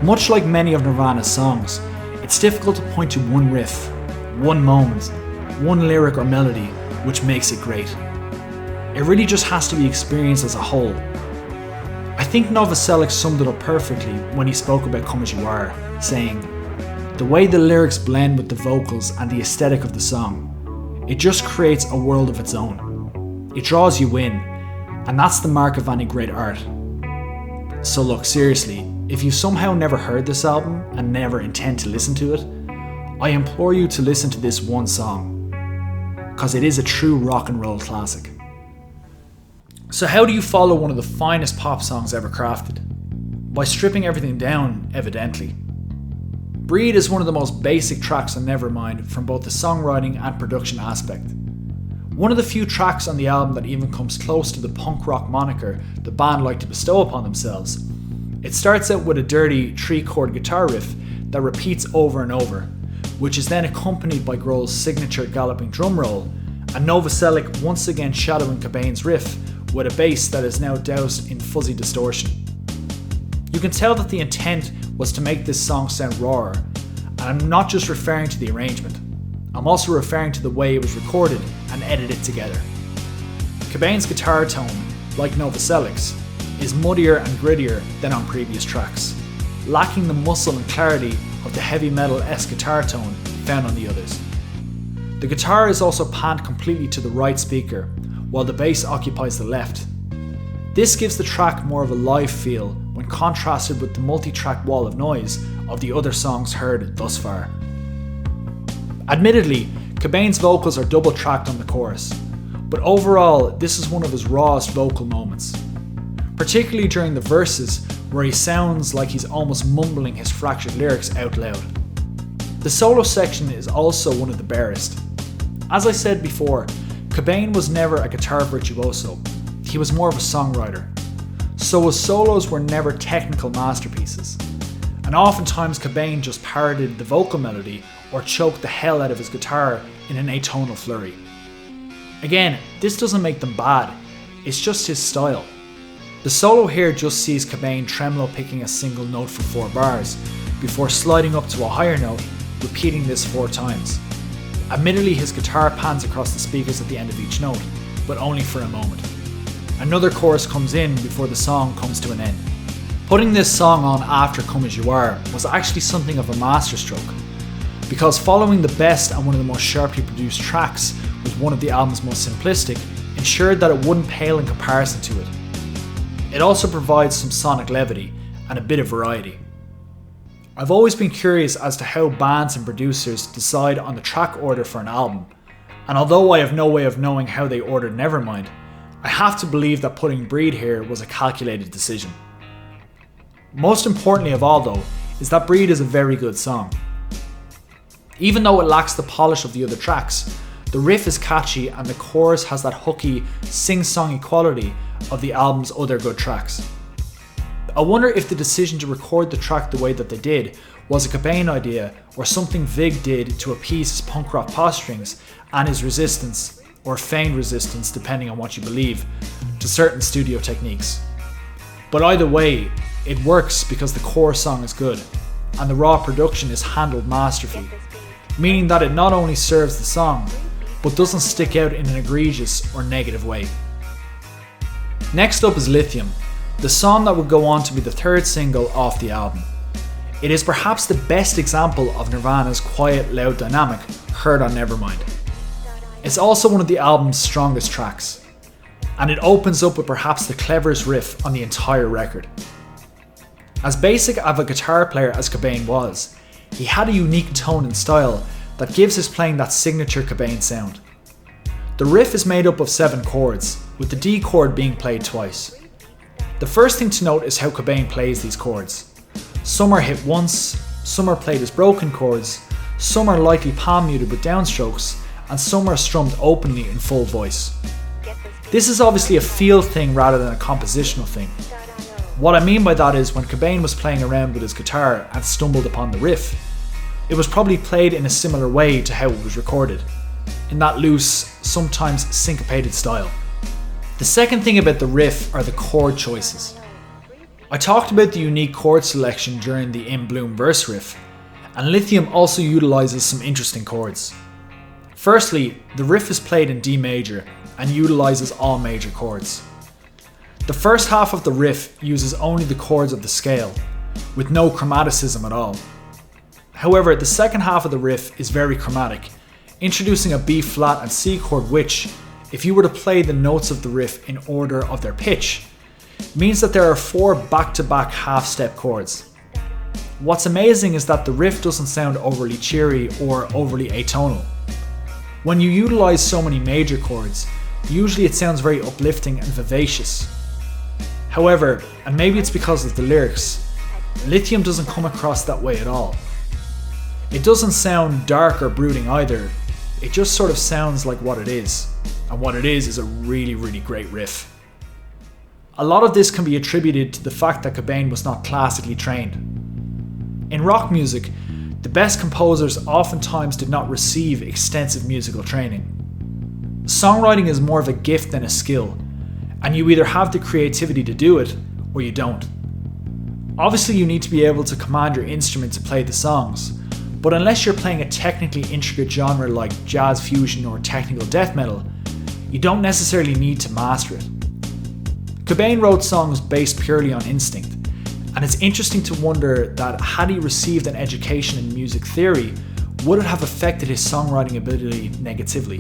Much like many of Nirvana's songs, it's difficult to point to one riff, one moment, one lyric or melody which makes it great. It really just has to be experienced as a whole. I think Novoselic summed it up perfectly when he spoke about Come As You Are, saying, "The way the lyrics blend with the vocals and the aesthetic of the song, it just creates a world of its own. It draws you in, and that's the mark of any great art." So look, seriously, if you somehow never heard this album and never intend to listen to it, I implore you to listen to this one song, because it is a true rock and roll classic. So how do you follow one of the finest pop songs ever crafted? By stripping everything down, evidently. Breed is one of the most basic tracks on Nevermind from both the songwriting and production aspect. One of the few tracks on the album that even comes close to the punk rock moniker the band like to bestow upon themselves. It starts out with a dirty 3-chord guitar riff that repeats over and over, which is then accompanied by Grohl's signature galloping drum roll, and Novoselic once again shadowing Cobain's riff with a bass that is now doused in fuzzy distortion. You can tell that the intent was to make this song sound rawer, and I'm not just referring to the arrangement, I'm also referring to the way it was recorded and edited together. Cobain's guitar tone, like Novoselic's, is muddier and grittier than on previous tracks, lacking the muscle and clarity of the heavy metal-esque guitar tone found on the others. The guitar is also panned completely to the right speaker, while the bass occupies the left. This gives the track more of a live feel when contrasted with the multi-track wall of noise of the other songs heard thus far. Admittedly, Cobain's vocals are double-tracked on the chorus, but overall this is one of his rawest vocal moments, particularly during the verses where he sounds like he's almost mumbling his fractured lyrics out loud. The solo section is also one of the barest. As I said before, Cobain was never a guitar virtuoso, he was more of a songwriter, so his solos were never technical masterpieces, and oftentimes Cobain just parroted the vocal melody or choked the hell out of his guitar in an atonal flurry. Again, this doesn't make them bad, it's just his style. The solo here just sees Cobain tremolo picking a single note for 4 bars, before sliding up to a higher note, repeating this 4 times. Admittedly, his guitar pans across the speakers at the end of each note, but only for a moment. Another chorus comes in before the song comes to an end. Putting this song on after Come As You Are was actually something of a masterstroke, because following the best and one of the most sharply produced tracks with one of the album's most simplistic ensured that it wouldn't pale in comparison to it. It also provides some sonic levity and a bit of variety. I've always been curious as to how bands and producers decide on the track order for an album, and although I have no way of knowing how they ordered Nevermind, I have to believe that putting Breed here was a calculated decision. Most importantly of all though, is that Breed is a very good song. Even though it lacks the polish of the other tracks, the riff is catchy and the chorus has that hooky, sing-songy quality of the album's other good tracks. I wonder if the decision to record the track the way that they did was a Cobain idea or something Vig did to appease his punk rock posturings and his resistance, or feigned resistance depending on what you believe, to certain studio techniques. But either way, it works because the core song is good and the raw production is handled masterfully, meaning that it not only serves the song, but doesn't stick out in an egregious or negative way. Next up is Lithium, the song that would go on to be the 3rd single off the album. It is perhaps the best example of Nirvana's quiet, loud dynamic heard on Nevermind. It's also one of the album's strongest tracks, and it opens up with perhaps the cleverest riff on the entire record. As basic of a guitar player as Cobain was, he had a unique tone and style that gives his playing that signature Cobain sound. The riff is made up of 7 chords, with the D chord being played twice. The first thing to note is how Cobain plays these chords. Some are hit once, some are played as broken chords, some are lightly palm muted with downstrokes, and some are strummed openly in full voice. This is obviously a feel thing rather than a compositional thing. What I mean by that is when Cobain was playing around with his guitar and stumbled upon the riff, it was probably played in a similar way to how it was recorded, in that loose, sometimes syncopated style. The second thing about the riff are the chord choices. I talked about the unique chord selection during the In Bloom verse riff, and Lithium also utilises some interesting chords. Firstly, the riff is played in D major and utilises all major chords. The first half of the riff uses only the chords of the scale, with no chromaticism at all. However, the second half of the riff is very chromatic, introducing a B flat and C chord which, if you were to play the notes of the riff in order of their pitch, means that there are 4 back-to-back half-step chords. What's amazing is that the riff doesn't sound overly cheery or overly atonal. When you utilise so many major chords, usually it sounds very uplifting and vivacious. However, and maybe it's because of the lyrics, Lithium doesn't come across that way at all. It doesn't sound dark or brooding either, it just sort of sounds like what it is. And what it is a really, really great riff. A lot of this can be attributed to the fact that Cobain was not classically trained. In rock music, the best composers oftentimes did not receive extensive musical training. Songwriting is more of a gift than a skill, and you either have the creativity to do it or you don't. Obviously, you need to be able to command your instrument to play the songs, but unless you're playing a technically intricate genre like jazz fusion or technical death metal, you don't necessarily need to master it. Cobain wrote songs based purely on instinct, and it's interesting to wonder that had he received an education in music theory, would it have affected his songwriting ability negatively?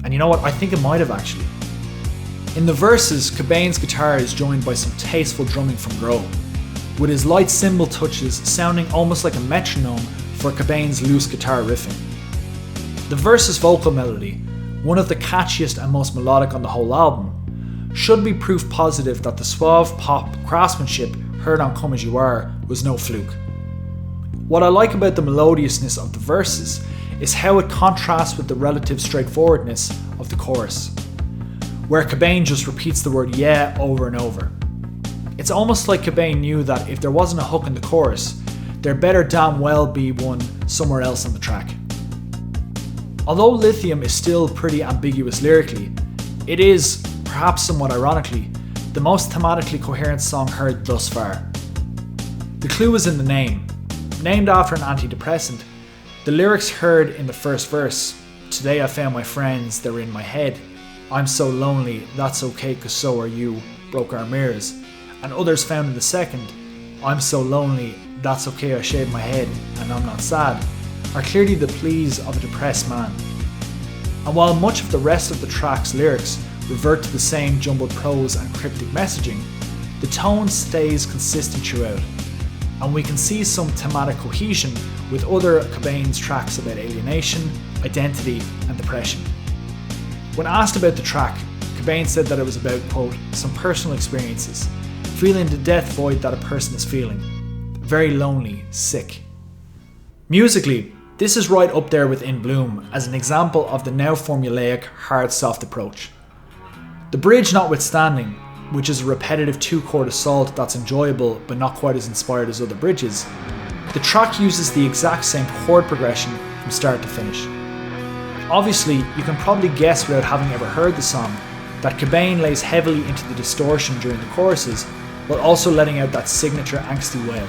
And you know what, I think it might have actually. In the verses, Cobain's guitar is joined by some tasteful drumming from Grohl, with his light cymbal touches sounding almost like a metronome for Cobain's loose guitar riffing. The verses' vocal melody, one of the catchiest and most melodic on the whole album, should be proof positive that the suave pop craftsmanship heard on Come As You Are was no fluke. What I like about the melodiousness of the verses is how it contrasts with the relative straightforwardness of the chorus, where Cobain just repeats the word yeah over and over. It's almost like Cobain knew that if there wasn't a hook in the chorus, there better damn well be one somewhere else on the track. Although Lithium is still pretty ambiguous lyrically, it is, perhaps somewhat ironically, the most thematically coherent song heard thus far. The clue is in the name. Named after an antidepressant, the lyrics heard in the first verse, "Today I found my friends, they're in my head. I'm so lonely, that's okay cause so are you, broke our mirrors," and others found in the second, "I'm so lonely, that's okay I shaved my head and I'm not sad," are clearly the pleas of a depressed man. And while much of the rest of the track's lyrics revert to the same jumbled prose and cryptic messaging, the tone stays consistent throughout, and we can see some thematic cohesion with other Cobain's tracks about alienation, identity and depression. When asked about the track, Cobain said that it was about, quote, some personal experiences, feeling the death void that a person is feeling, very lonely, sick. Musically, this is right up there with In Bloom as an example of the now formulaic hard-soft approach. The bridge notwithstanding, which is a repetitive 2-chord assault that's enjoyable but not quite as inspired as other bridges, the track uses the exact same chord progression from start to finish. Obviously, you can probably guess without having ever heard the song that Cobain lays heavily into the distortion during the choruses while also letting out that signature angsty wail.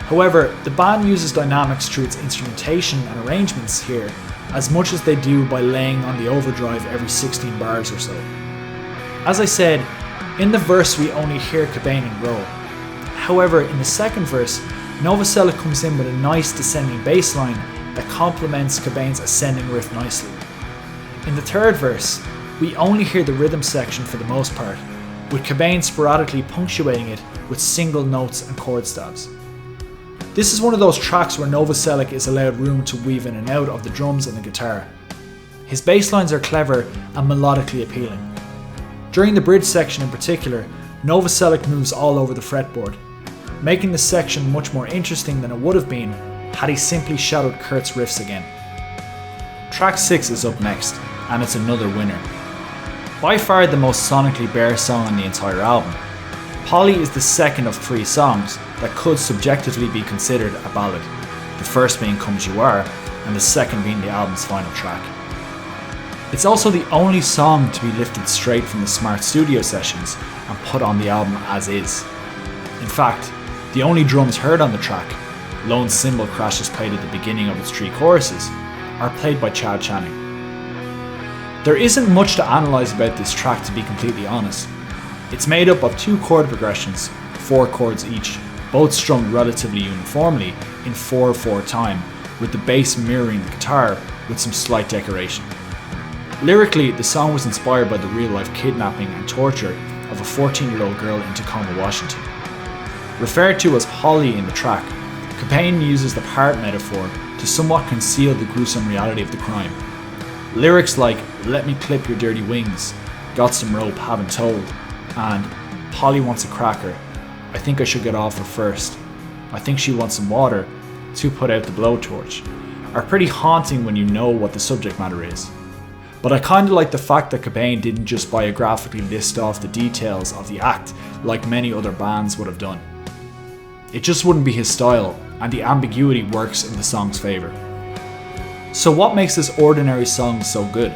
However, the band uses dynamics through its instrumentation and arrangements here as much as they do by laying on the overdrive every 16 bars or so. As I said, in the verse we only hear Cobain and Grohl. However, in the second verse, Novoselic comes in with a nice descending bass line that complements Cobain's ascending riff nicely. In the third verse, we only hear the rhythm section for the most part, with Cobain sporadically punctuating it with single notes and chord stabs. This is one of those tracks where Novoselic is allowed room to weave in and out of the drums and the guitar. His bass lines are clever and melodically appealing. During the bridge section in particular, Novoselic moves all over the fretboard, making this section much more interesting than it would have been had he simply shadowed Kurt's riffs again. Track 6 is up next, and it's another winner. By far the most sonically bare song on the entire album, Polly is the second of 3 songs that could subjectively be considered a ballad, the first being Come As You Are, and the second being the album's final track. It's also the only song to be lifted straight from the Smart Studio sessions and put on the album as is. In fact, the only drums heard on the track, lone cymbal crashes played at the beginning of its 3 choruses, are played by Chad Channing. There isn't much to analyse about this track, to be completely honest. It's made up of 2 chord progressions, 4 chords each, both strummed relatively uniformly in 4/4 time, with the bass mirroring the guitar with some slight decoration. Lyrically, the song was inspired by the real-life kidnapping and torture of a 14-year-old girl in Tacoma, Washington. Referred to as Polly in the track, Cobain uses the part metaphor to somewhat conceal the gruesome reality of the crime. Lyrics like "Let me clip your dirty wings," "Got some rope, haven't told," and "Polly wants a cracker, I think I should get off her first, I think she wants some water to put out the blowtorch," are pretty haunting when you know what the subject matter is. But I kinda like the fact that Cobain didn't just biographically list off the details of the act like many other bands would have done. It just wouldn't be his style, and the ambiguity works in the song's favour. So what makes this ordinary song so good?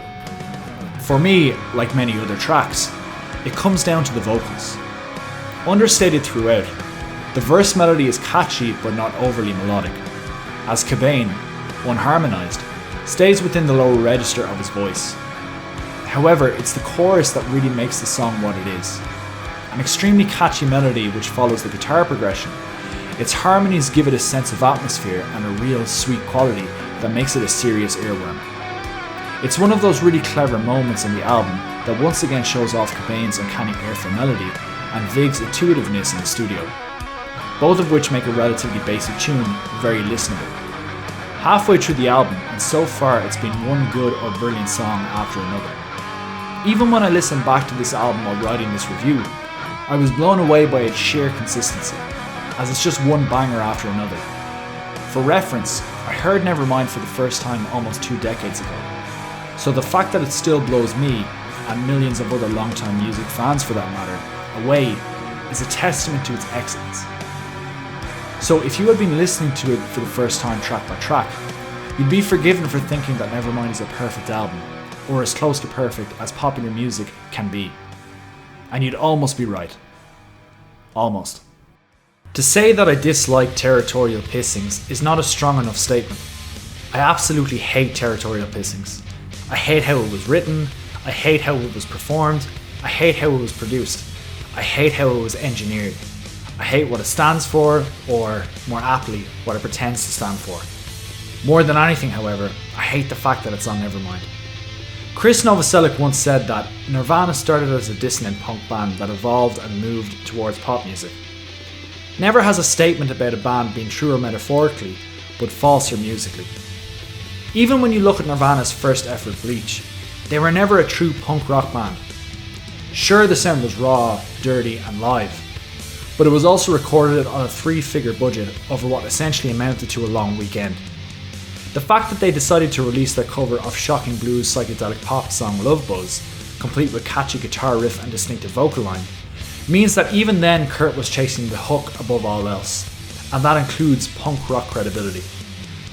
For me, like many other tracks, it comes down to the vocals. Understated throughout, the verse melody is catchy but not overly melodic, as Cobain, unharmonised, stays within the lower register of his voice. However, it's the chorus that really makes the song what it is. An extremely catchy melody which follows the guitar progression. Its harmonies give it a sense of atmosphere and a real sweet quality that makes it a serious earworm. It's one of those really clever moments in the album that once again shows off Cobain's uncanny ear for melody and Vig's intuitiveness in the studio, both of which make a relatively basic tune very listenable. Halfway through the album, and so far it's been one good or brilliant song after another. Even when I listened back to this album while writing this review, I was blown away by its sheer consistency, as it's just one banger after another. For reference, I heard Nevermind for the first time almost 2 decades ago, so the fact that it still blows me, and millions of other longtime music fans for that matter, away is a testament to its excellence. So if you had been listening to it for the first time track by track, you'd be forgiven for thinking that Nevermind is a perfect album, or as close to perfect as popular music can be. And you'd almost be right. Almost. To say that I dislike Territorial Pissings is not a strong enough statement. I absolutely hate Territorial Pissings. I hate how it was written, I hate how it was performed, I hate how it was produced, I hate how it was engineered. I hate what it stands for, or more aptly, what it pretends to stand for. More than anything, however, I hate the fact that it's on Nevermind. Chris Novoselic once said that Nirvana started as a dissonant punk band that evolved and moved towards pop music. Never has a statement about a band being truer metaphorically, but falser musically. Even when you look at Nirvana's first effort, Bleach, they were never a true punk rock band. Sure, the sound was raw, dirty, and live, but it was also recorded on a 3-figure budget over what essentially amounted to a long weekend. The fact that they decided to release their cover of shocking blues psychedelic pop song Love Buzz, complete with catchy guitar riff and distinctive vocal line, means that even then Kurt was chasing the hook above all else, and that includes punk rock credibility.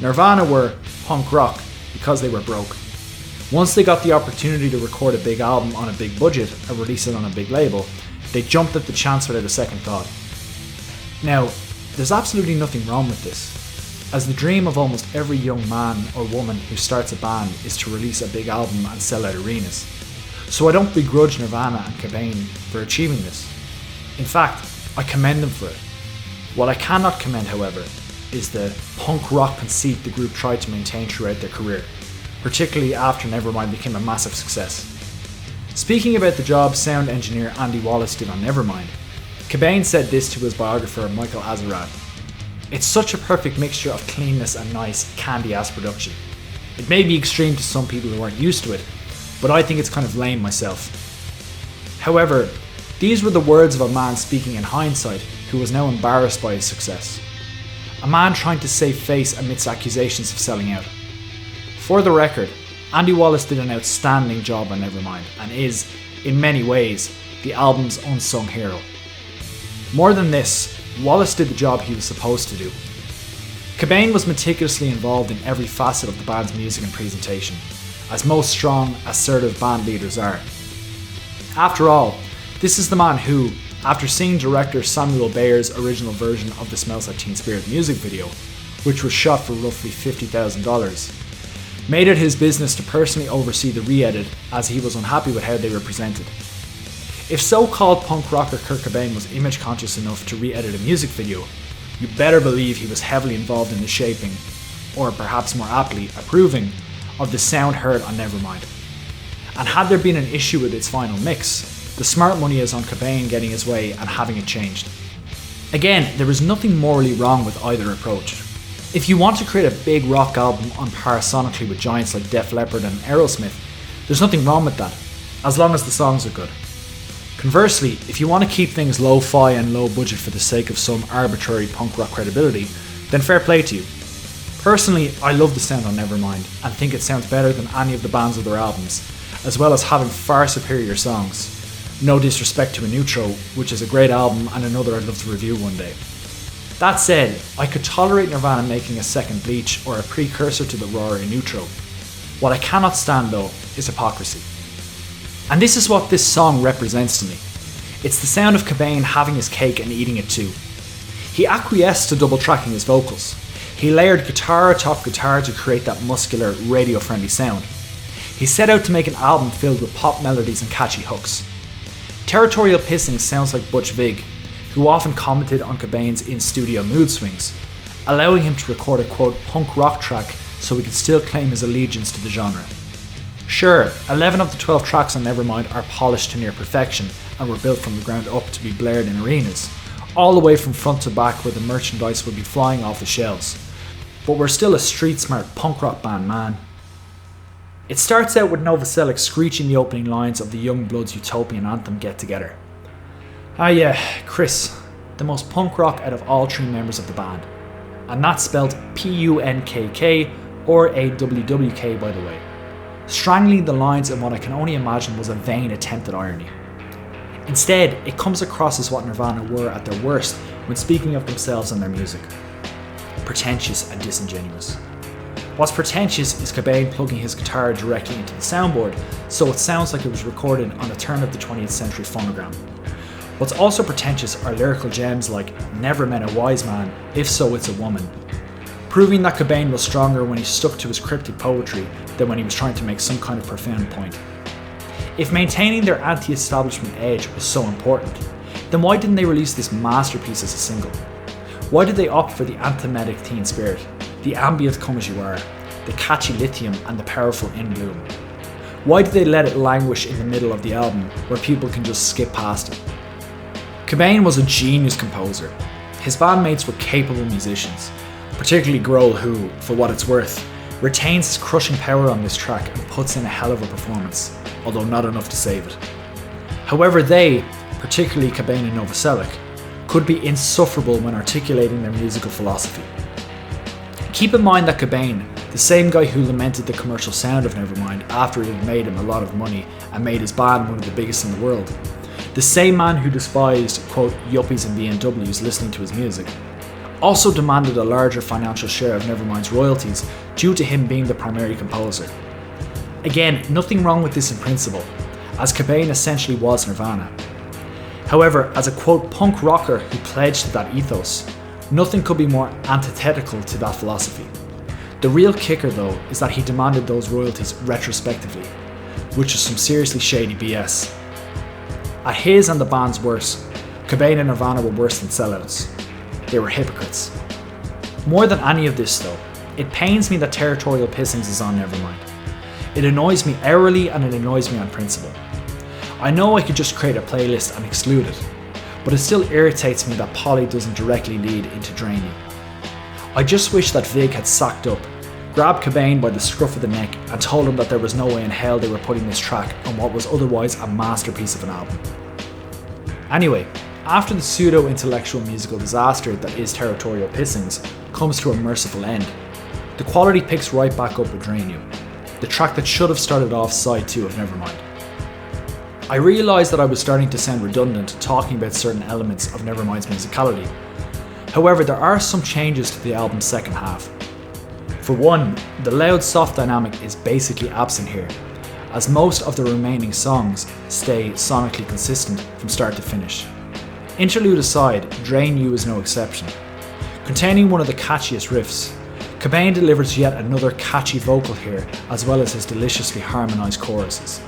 Nirvana were punk rock because they were broke. Once they got the opportunity to record a big album on a big budget and release it on a big label, they jumped at the chance without a second thought. Now, there's absolutely nothing wrong with this, as the dream of almost every young man or woman who starts a band is to release a big album and sell out arenas. So I don't begrudge Nirvana and Cobain for achieving this. In fact, I commend them for it. What I cannot commend, however, is the punk rock conceit the group tried to maintain throughout their career, particularly after Nevermind became a massive success. Speaking about the job sound engineer Andy Wallace did on Nevermind, Cobain said this to his biographer Michael Azerrad: "It's such a perfect mixture of cleanness and nice, candy-ass production. It may be extreme to some people who aren't used to it, but I think it's kind of lame myself." However, these were the words of a man speaking in hindsight who was now embarrassed by his success. A man trying to save face amidst accusations of selling out. For the record, Andy Wallace did an outstanding job on Nevermind and is, in many ways, the album's unsung hero. More than this, Wallace did the job he was supposed to do. Cobain was meticulously involved in every facet of the band's music and presentation, as most strong, assertive band leaders are. After all, this is the man who, after seeing director Samuel Bayer's original version of the Smells Like Teen Spirit music video, which was shot for roughly $50,000, made it his business to personally oversee the re-edit as he was unhappy with how they were presented. If so-called punk rocker Kurt Cobain was image conscious enough to re-edit a music video, you better believe he was heavily involved in the shaping, or perhaps more aptly, approving, of the sound heard on Nevermind. And had there been an issue with its final mix, the smart money is on Cobain getting his way and having it changed. Again, there is nothing morally wrong with either approach. If you want to create a big rock album on par sonically with giants like Def Leppard and Aerosmith, there's nothing wrong with that, as long as the songs are good. Conversely, if you want to keep things lo-fi and low budget for the sake of some arbitrary punk rock credibility, then fair play to you. Personally, I love the sound on Nevermind and think it sounds better than any of the band's other albums, as well as having far superior songs. No disrespect to In Utero, which is a great album and another I'd love to review one day. That said, I could tolerate Nirvana making a second Bleach or a precursor to the raw In Utero. What I cannot stand though is hypocrisy. And this is what this song represents to me. It's the sound of Cobain having his cake and eating it too. He acquiesced to double tracking his vocals. He layered guitar atop guitar to create that muscular, radio-friendly sound. He set out to make an album filled with pop melodies and catchy hooks. Territorial Pissings sounds like Butch Vig, who often commented on Cobain's in-studio mood swings, allowing him to record a quote punk rock track so he could still claim his allegiance to the genre. Sure, 11 of the 12 tracks on Nevermind are polished to near perfection and were built from the ground up to be blared in arenas, all the way from front to back where the merchandise would be flying off the shelves. But we're still a street-smart punk rock band, man. It starts out with Novoselic screeching the opening lines of the Youngbloods' utopian anthem Get Together. Ah yeah, Chris, the most punk rock out of all three members of the band. And that's spelled P-U-N-K-K or A-W-W-K by the way. Strangling the lines in what I can only imagine was a vain attempt at irony. Instead, it comes across as what Nirvana were at their worst when speaking of themselves and their music. Pretentious and disingenuous. What's pretentious is Cobain plugging his guitar directly into the soundboard so it sounds like it was recorded on a turn of the 20th century phonogram. What's also pretentious are lyrical gems like "Never met a wise man, if so it's a woman," proving that Cobain was stronger when he stuck to his cryptic poetry than when he was trying to make some kind of profound point. If maintaining their anti-establishment edge was so important, then why didn't they release this masterpiece as a single? Why did they opt for the anthematic teen spirit, the ambient Come As You Are, the catchy Lithium and the powerful In Bloom? Why did they let it languish in the middle of the album where people can just skip past it? Cobain was a genius composer. His bandmates were capable musicians, particularly Grohl who, for what it's worth, retains his crushing power on this track and puts in a hell of a performance, although not enough to save it. However, they, particularly Cobain and Novoselic, could be insufferable when articulating their musical philosophy. Keep in mind that Cobain, the same guy who lamented the commercial sound of Nevermind after it had made him a lot of money and made his band one of the biggest in the world, the same man who despised, quote, yuppies and BMWs listening to his music, also demanded a larger financial share of Nevermind's royalties due to him being the primary composer. Again, nothing wrong with this in principle, as Cobain essentially was Nirvana. However, as a quote punk rocker who pledged to that ethos, nothing could be more antithetical to that philosophy. The real kicker though is that he demanded those royalties retrospectively, which is some seriously shady BS. At his and the band's worst, Cobain and Nirvana were worse than sellouts. They were hypocrites. More than any of this though, it pains me that Territorial Pissings is on Nevermind. It annoys me hourly and it annoys me on principle. I know I could just create a playlist and exclude it, but it still irritates me that Polly doesn't directly lead into Drain You. I just wish that Vig had sacked up, grabbed Cobain by the scruff of the neck and told him that there was no way in hell they were putting this track on what was otherwise a masterpiece of an album. Anyway, after the pseudo-intellectual musical disaster that is Territorial Pissings comes to a merciful end, the quality picks right back up with Drain You, the track that should have started off side 2 of Nevermind. I realised that I was starting to sound redundant talking about certain elements of Nevermind's musicality. However, there are some changes to the album's second half. For one, the loud soft dynamic is basically absent here, as most of the remaining songs stay sonically consistent from start to finish. Interlude aside, Drain You is no exception. Containing one of the catchiest riffs, Cobain delivers yet another catchy vocal here, as well as his deliciously harmonised choruses.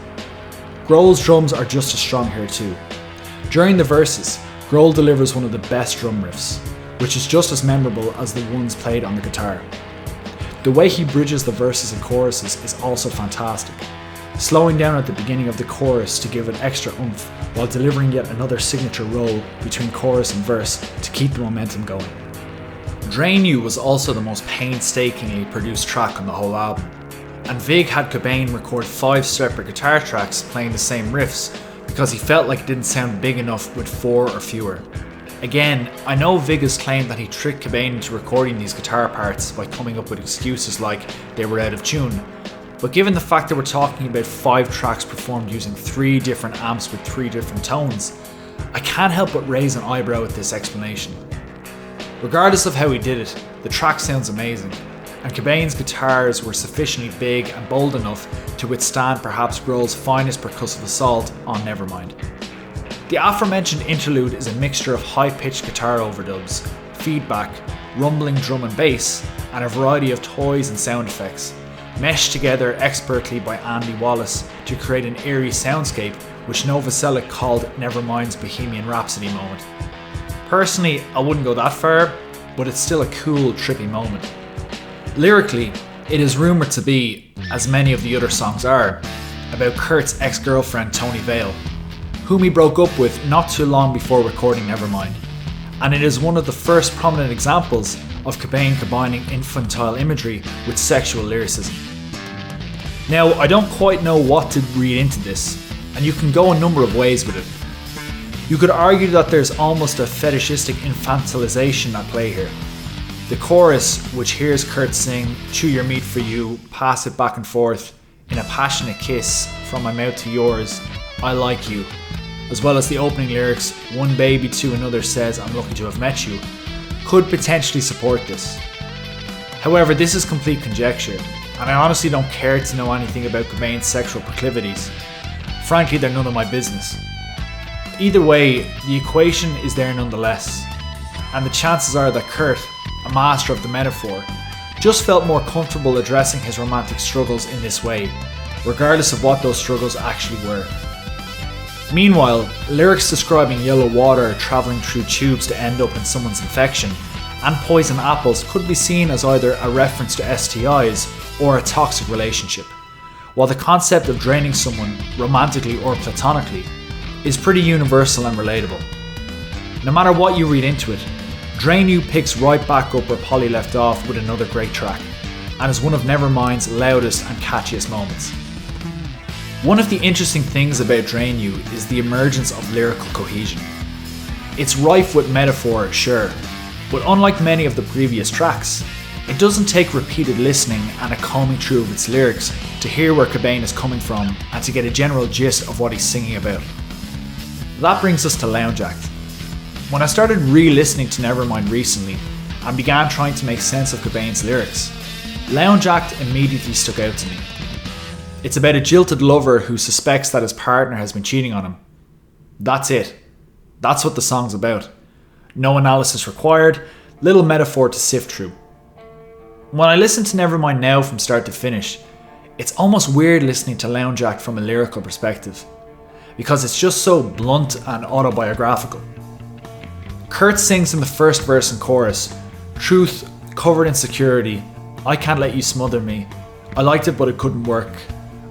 Grohl's drums are just as strong here too. During the verses, Grohl delivers one of the best drum riffs, which is just as memorable as the ones played on the guitar. The way he bridges the verses and choruses is also fantastic, slowing down at the beginning of the chorus to give it extra oomph while delivering yet another signature roll between chorus and verse to keep the momentum going. Drain You was also the most painstakingly produced track on the whole album, and Vig had Cobain record 5 separate guitar tracks playing the same riffs because he felt like it didn't sound big enough with 4 or fewer. Again, I know Vig has claimed that he tricked Cobain into recording these guitar parts by coming up with excuses like they were out of tune, but given the fact that we're talking about 5 tracks performed using 3 different amps with 3 different tones, I can't help but raise an eyebrow at this explanation. Regardless of how he did it, the track sounds amazing, and Cobain's guitars were sufficiently big and bold enough to withstand perhaps Grohl's finest percussive assault on Nevermind. The aforementioned interlude is a mixture of high-pitched guitar overdubs, feedback, rumbling drum and bass, and a variety of toys and sound effects, meshed together expertly by Andy Wallace to create an eerie soundscape which Novoselic called Nevermind's Bohemian Rhapsody moment. Personally, I wouldn't go that far, but it's still a cool, trippy moment. Lyrically, it is rumoured to be, as many of the other songs are, about Kurt's ex-girlfriend Toni Vale, whom he broke up with not too long before recording Nevermind, and it is one of the first prominent examples of Cobain combining infantile imagery with sexual lyricism. Now, I don't quite know what to read into this, and you can go a number of ways with it. You could argue that there's almost a fetishistic infantilization at play here. The chorus, which hears Kurt sing, "Chew your meat for you, pass it back and forth, in a passionate kiss, from my mouth to yours, I like you," as well as the opening lyrics, "One baby to another says I'm lucky to have met you," could potentially support this. However, this is complete conjecture, and I honestly don't care to know anything about Cobain's sexual proclivities. Frankly, they're none of my business. Either way, the equation is there nonetheless, and the chances are that Kurt, a master of the metaphor, just felt more comfortable addressing his romantic struggles in this way, regardless of what those struggles actually were. Meanwhile, lyrics describing yellow water travelling through tubes to end up in someone's infection and poison apples could be seen as either a reference to STIs or a toxic relationship, while the concept of draining someone, romantically or platonically, is pretty universal and relatable. No matter what you read into it, Drain You picks right back up where Polly left off with another great track, and is one of Nevermind's loudest and catchiest moments. One of the interesting things about Drain You is the emergence of lyrical cohesion. It's rife with metaphor, sure, but unlike many of the previous tracks, it doesn't take repeated listening and a combing through of its lyrics to hear where Cobain is coming from and to get a general gist of what he's singing about. That brings us to Lounge Act. When I started re-listening to Nevermind recently and began trying to make sense of Cobain's lyrics, Lounge Act immediately stuck out to me. It's about a jilted lover who suspects that his partner has been cheating on him. That's it. That's what the song's about. No analysis required, little metaphor to sift through. When I listen to Nevermind now from start to finish, it's almost weird listening to Lounge Act from a lyrical perspective, because it's just so blunt and autobiographical. Kurt sings in the first verse and chorus, "Truth, Covered in security, I can't let you smother me. I liked it but it couldn't work.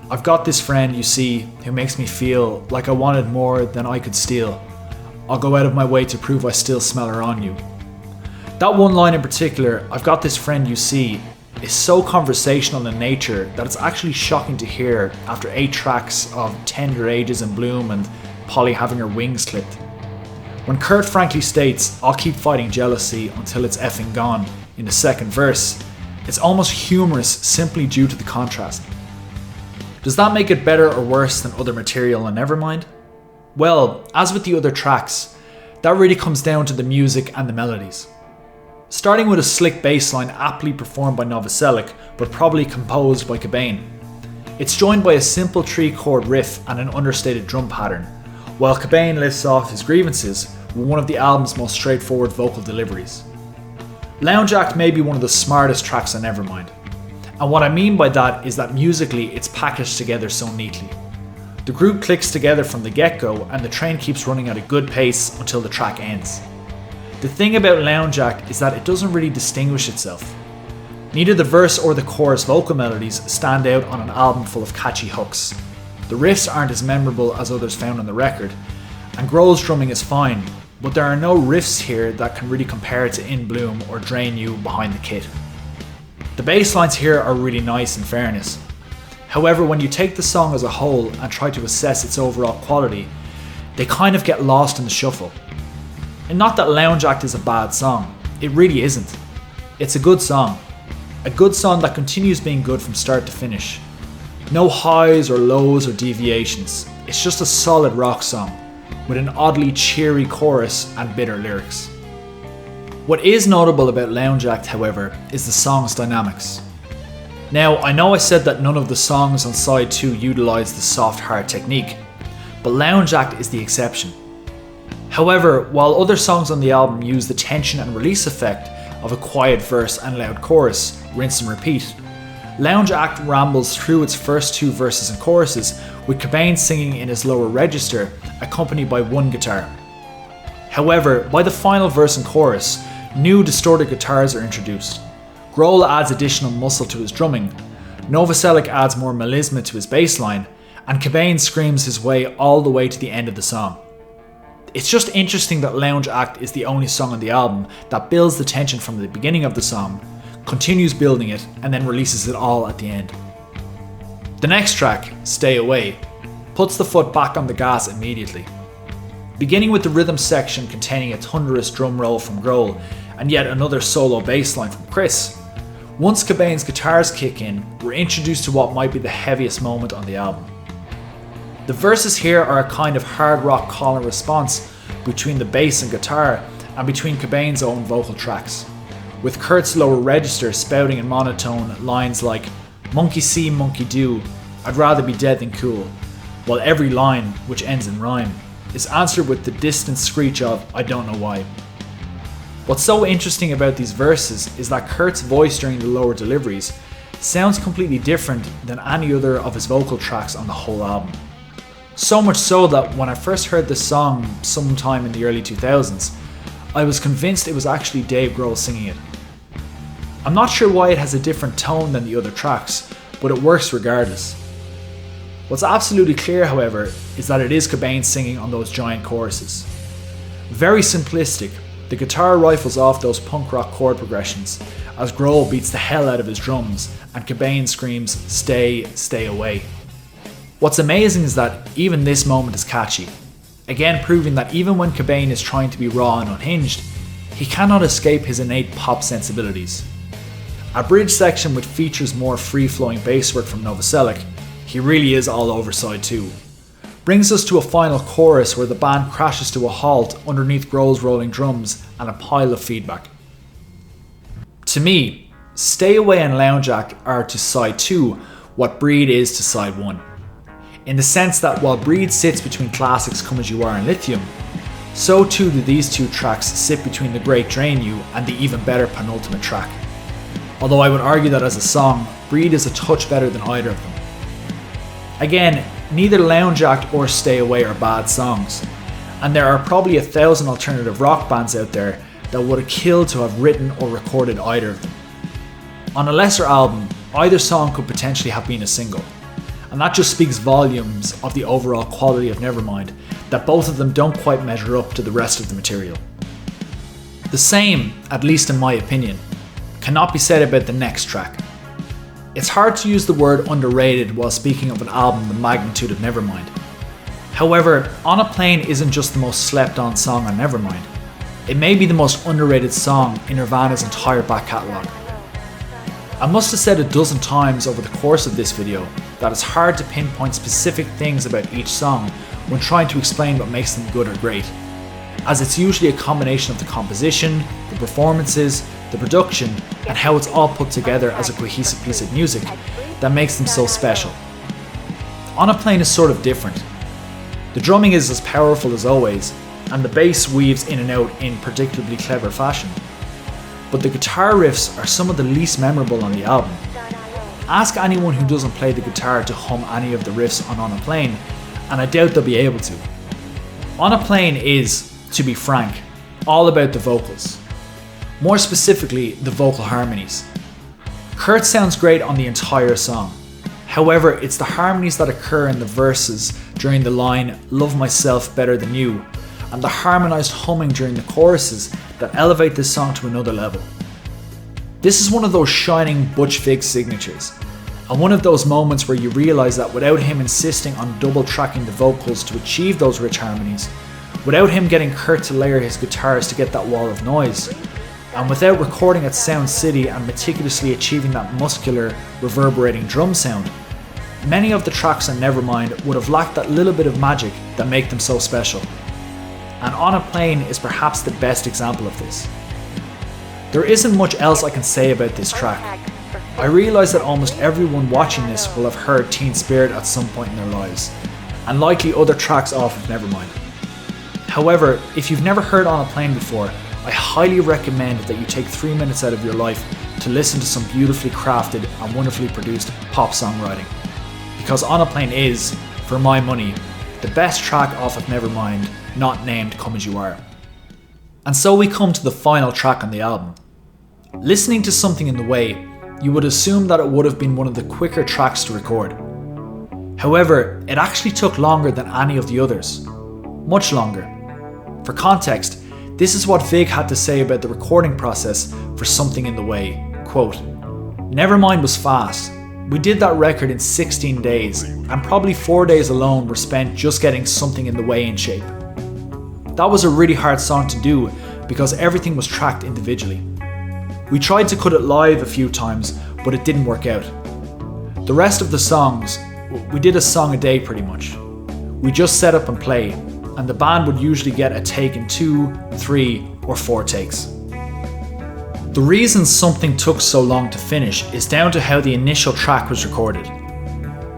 I've got this friend, you see, who makes me feel like I wanted more than I could steal. I'll go out of my way to prove I still smell her on you. That one line in particular, I've got this friend you see, is so conversational in nature that it's actually shocking to hear after 8 tracks of Tender Ages in Bloom and Polly having her wings clipped. When Kurt frankly states, I'll keep fighting jealousy until it's effing gone in the second verse, it's almost humorous simply due to the contrast. Does that make it better or worse than other material on Nevermind? Well, as with the other tracks, that really comes down to the music and the melodies. Starting with a slick bass line aptly performed by Novoselic, but probably composed by Cobain. It's joined by a simple 3-chord riff and an understated drum pattern, while Cobain lists off his grievances with one of the album's most straightforward vocal deliveries. Lounge Act may be one of the smartest tracks on Nevermind, and what I mean by that is that musically it's packaged together so neatly. The group clicks together from the get-go and the train keeps running at a good pace until the track ends. The thing about Lounge Act is that it doesn't really distinguish itself. Neither the verse or the chorus vocal melodies stand out on an album full of catchy hooks. The riffs aren't as memorable as others found on the record, and Grohl's drumming is fine, but there are no riffs here that can really compare to In Bloom or Drain You behind the kit. The bass lines here are really nice in fairness. However, when you take the song as a whole and try to assess its overall quality, they kind of get lost in the shuffle. And not that Lounge Act is a bad song, it really isn't. It's a good song. A good song that continues being good from start to finish. No highs or lows or deviations, it's just a solid rock song, with an oddly cheery chorus and bitter lyrics. What is notable about Lounge Act, however, is the song's dynamics. Now, I know I said that none of the songs on side 2 utilise the soft hard technique, but Lounge Act is the exception. However, while other songs on the album use the tension and release effect of a quiet verse and loud chorus, rinse and repeat, Lounge Act rambles through its first 2 verses and choruses, with Cobain singing in his lower register, accompanied by one guitar. However, by the final verse and chorus, new distorted guitars are introduced. Grohl adds additional muscle to his drumming, Novoselic adds more melisma to his bass line, and Cobain screams his way all the way to the end of the song. It's just interesting that Lounge Act is the only song on the album that builds the tension from the beginning of the song, continues building it, and then releases it all at the end. The next track, Stay Away, puts the foot back on the gas immediately. Beginning with the rhythm section containing a thunderous drum roll from Grohl and yet another solo bass line from Chris, once Cobain's guitars kick in, we're introduced to what might be the heaviest moment on the album. The verses here are a kind of hard rock call and response between the bass and guitar and between Cobain's own vocal tracks, with Kurt's lower register spouting in monotone lines like "Monkey see, monkey do, I'd rather be dead than cool," while every line, which ends in rhyme, is answered with the distant screech of "I don't know why." What's so interesting about these verses is that Kurt's voice during the lower deliveries sounds completely different than any other of his vocal tracks on the whole album. So much so that when I first heard this song sometime in the early 2000s, I was convinced it was actually Dave Grohl singing it. I'm not sure why it has a different tone than the other tracks, but it works regardless. What's absolutely clear, however, is that it is Cobain singing on those giant choruses. Very simplistic, the guitar rifles off those punk rock chord progressions as Grohl beats the hell out of his drums and Cobain screams, "Stay, stay away." What's amazing is that even this moment is catchy, again proving that even when Cobain is trying to be raw and unhinged, he cannot escape his innate pop sensibilities. A bridge section which features more free-flowing bass work from Novoselic, he really is all over side 2. Brings us to a final chorus where the band crashes to a halt underneath Grohl's rolling drums and a pile of feedback. To me, Stay Away and Lounge Act are to side 2 what Breed is to side 1. In the sense that while Breed sits between classics Come As You Are and Lithium, so too do these 2 tracks sit between The Great Drain You and the even better penultimate track. Although I would argue that as a song, Breed is a touch better than either of them. Again, neither Lounge Act or Stay Away are bad songs, and there are probably 1,000 alternative rock bands out there that would have killed to have written or recorded either of them. On a lesser album, either song could potentially have been a single, and that just speaks volumes of the overall quality of Nevermind, that both of them don't quite measure up to the rest of the material. The same, at least in my opinion, cannot be said about the next track. It's hard to use the word underrated while speaking of an album the magnitude of Nevermind. However, On a Plane isn't just the most slept on song on Nevermind. It may be the most underrated song in Nirvana's entire back catalogue. I must have said a dozen times over the course of this video that it's hard to pinpoint specific things about each song when trying to explain what makes them good or great, as it's usually a combination of the composition, the performances, the production, and how it's all put together as a cohesive piece of music that makes them so special. On a Plane is sort of different. The drumming is as powerful as always, and the bass weaves in and out in predictably clever fashion. But the guitar riffs are some of the least memorable on the album. Ask anyone who doesn't play the guitar to hum any of the riffs on a Plane, and I doubt they'll be able to. On a Plane is, to be frank, all about the vocals. More specifically, the vocal harmonies. Kurt sounds great on the entire song. However, it's the harmonies that occur in the verses during the line "Love myself better than you" and the harmonized humming during the choruses that elevate this song to another level. This is one of those shining Butch Vig signatures, and one of those moments where you realize that without him insisting on double tracking the vocals to achieve those rich harmonies, without him getting Kurt to layer his guitars to get that wall of noise, and without recording at Sound City and meticulously achieving that muscular, reverberating drum sound, many of the tracks on Nevermind would have lacked that little bit of magic that make them so special. And On a Plane is perhaps the best example of this. There isn't much else I can say about this track. I realise that almost everyone watching this will have heard Teen Spirit at some point in their lives, and likely other tracks off of Nevermind. However, if you've never heard On a Plane before, I highly recommend that you take 3 minutes out of your life to listen to some beautifully crafted and wonderfully produced pop songwriting. Because On a Plane is, for my money, the best track off of Nevermind, not named Come As You Are. And so we come to the final track on the album. Listening to Something in the Way, you would assume that it would have been one of the quicker tracks to record. However, it actually took longer than any of the others. Much longer. For context, this is what Vig had to say about the recording process for Something in the Way. Quote, "Nevermind was fast. We did that record in 16 days, and probably 4 days alone were spent just getting Something in the Way in shape. That was a really hard song to do because everything was tracked individually. We tried to cut it live a few times, but it didn't work out. The rest of the songs, we did a song a day pretty much. We just set up and play, and the band would usually get a take in 2, 3, or 4 takes. The reason Something took so long to finish is down to how the initial track was recorded.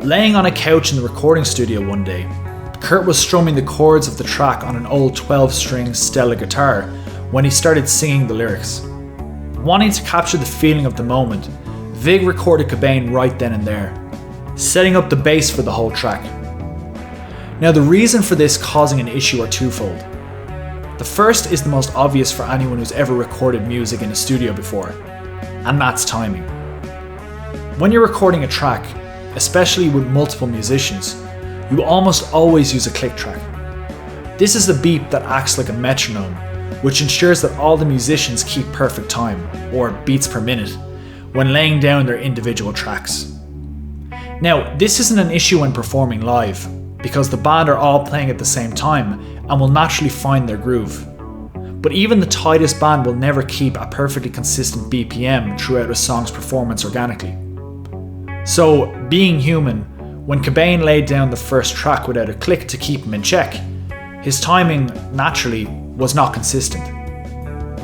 Laying on a couch in the recording studio one day, Kurt was strumming the chords of the track on an old 12-string Stella guitar when he started singing the lyrics. Wanting to capture the feeling of the moment, Vig recorded Cobain right then and there, setting up the bass for the whole track. Now the reason for this causing an issue are twofold. The first is the most obvious for anyone who's ever recorded music in a studio before, and that's timing. When you're recording a track, especially with multiple musicians, you almost always use a click track. This is a beep that acts like a metronome, which ensures that all the musicians keep perfect time, or beats per minute, when laying down their individual tracks. Now, this isn't an issue when performing live, because the band are all playing at the same time and will naturally find their groove. But even the tightest band will never keep a perfectly consistent BPM throughout a song's performance organically. So, being human, when Cobain laid down the first track without a click to keep him in check, his timing, naturally, was not consistent.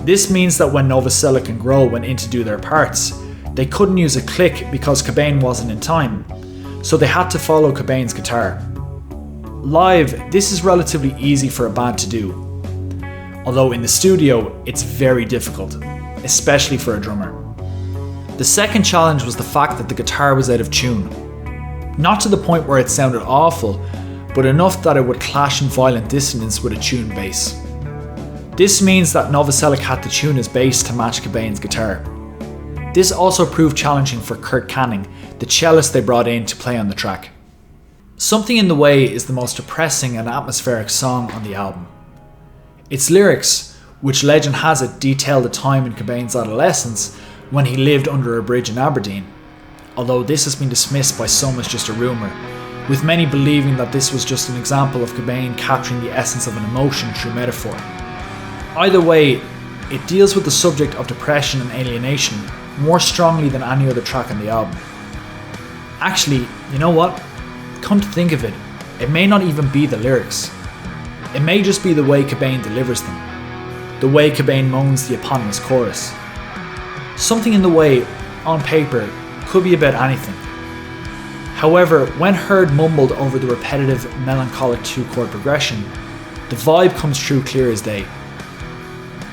This means that when Novoselic and Grohl went in to do their parts, they couldn't use a click because Cobain wasn't in time, so they had to follow Cobain's guitar. Live, this is relatively easy for a band to do, although in the studio, it's very difficult, especially for a drummer. The second challenge was the fact that the guitar was out of tune. Not to the point where it sounded awful, but enough that it would clash in violent dissonance with a tuned bass. This means that Novoselic had to tune his bass to match Cobain's guitar. This also proved challenging for Kurt Canning, the cellist they brought in to play on the track. Something in the Way is the most depressing and atmospheric song on the album. Its lyrics, which legend has it detail the time in Cobain's adolescence when he lived under a bridge in Aberdeen, although this has been dismissed by some as just a rumour, with many believing that this was just an example of Cobain capturing the essence of an emotion through metaphor. Either way, it deals with the subject of depression and alienation more strongly than any other track on the album. Actually, you know what? Come to think of it, it may not even be the lyrics. It may just be the way Cobain delivers them. The way Cobain moans the eponymous chorus. Something in the Way, on paper, could be about anything. However, when heard mumbled over the repetitive, melancholic 2-chord progression, the vibe comes through clear as day.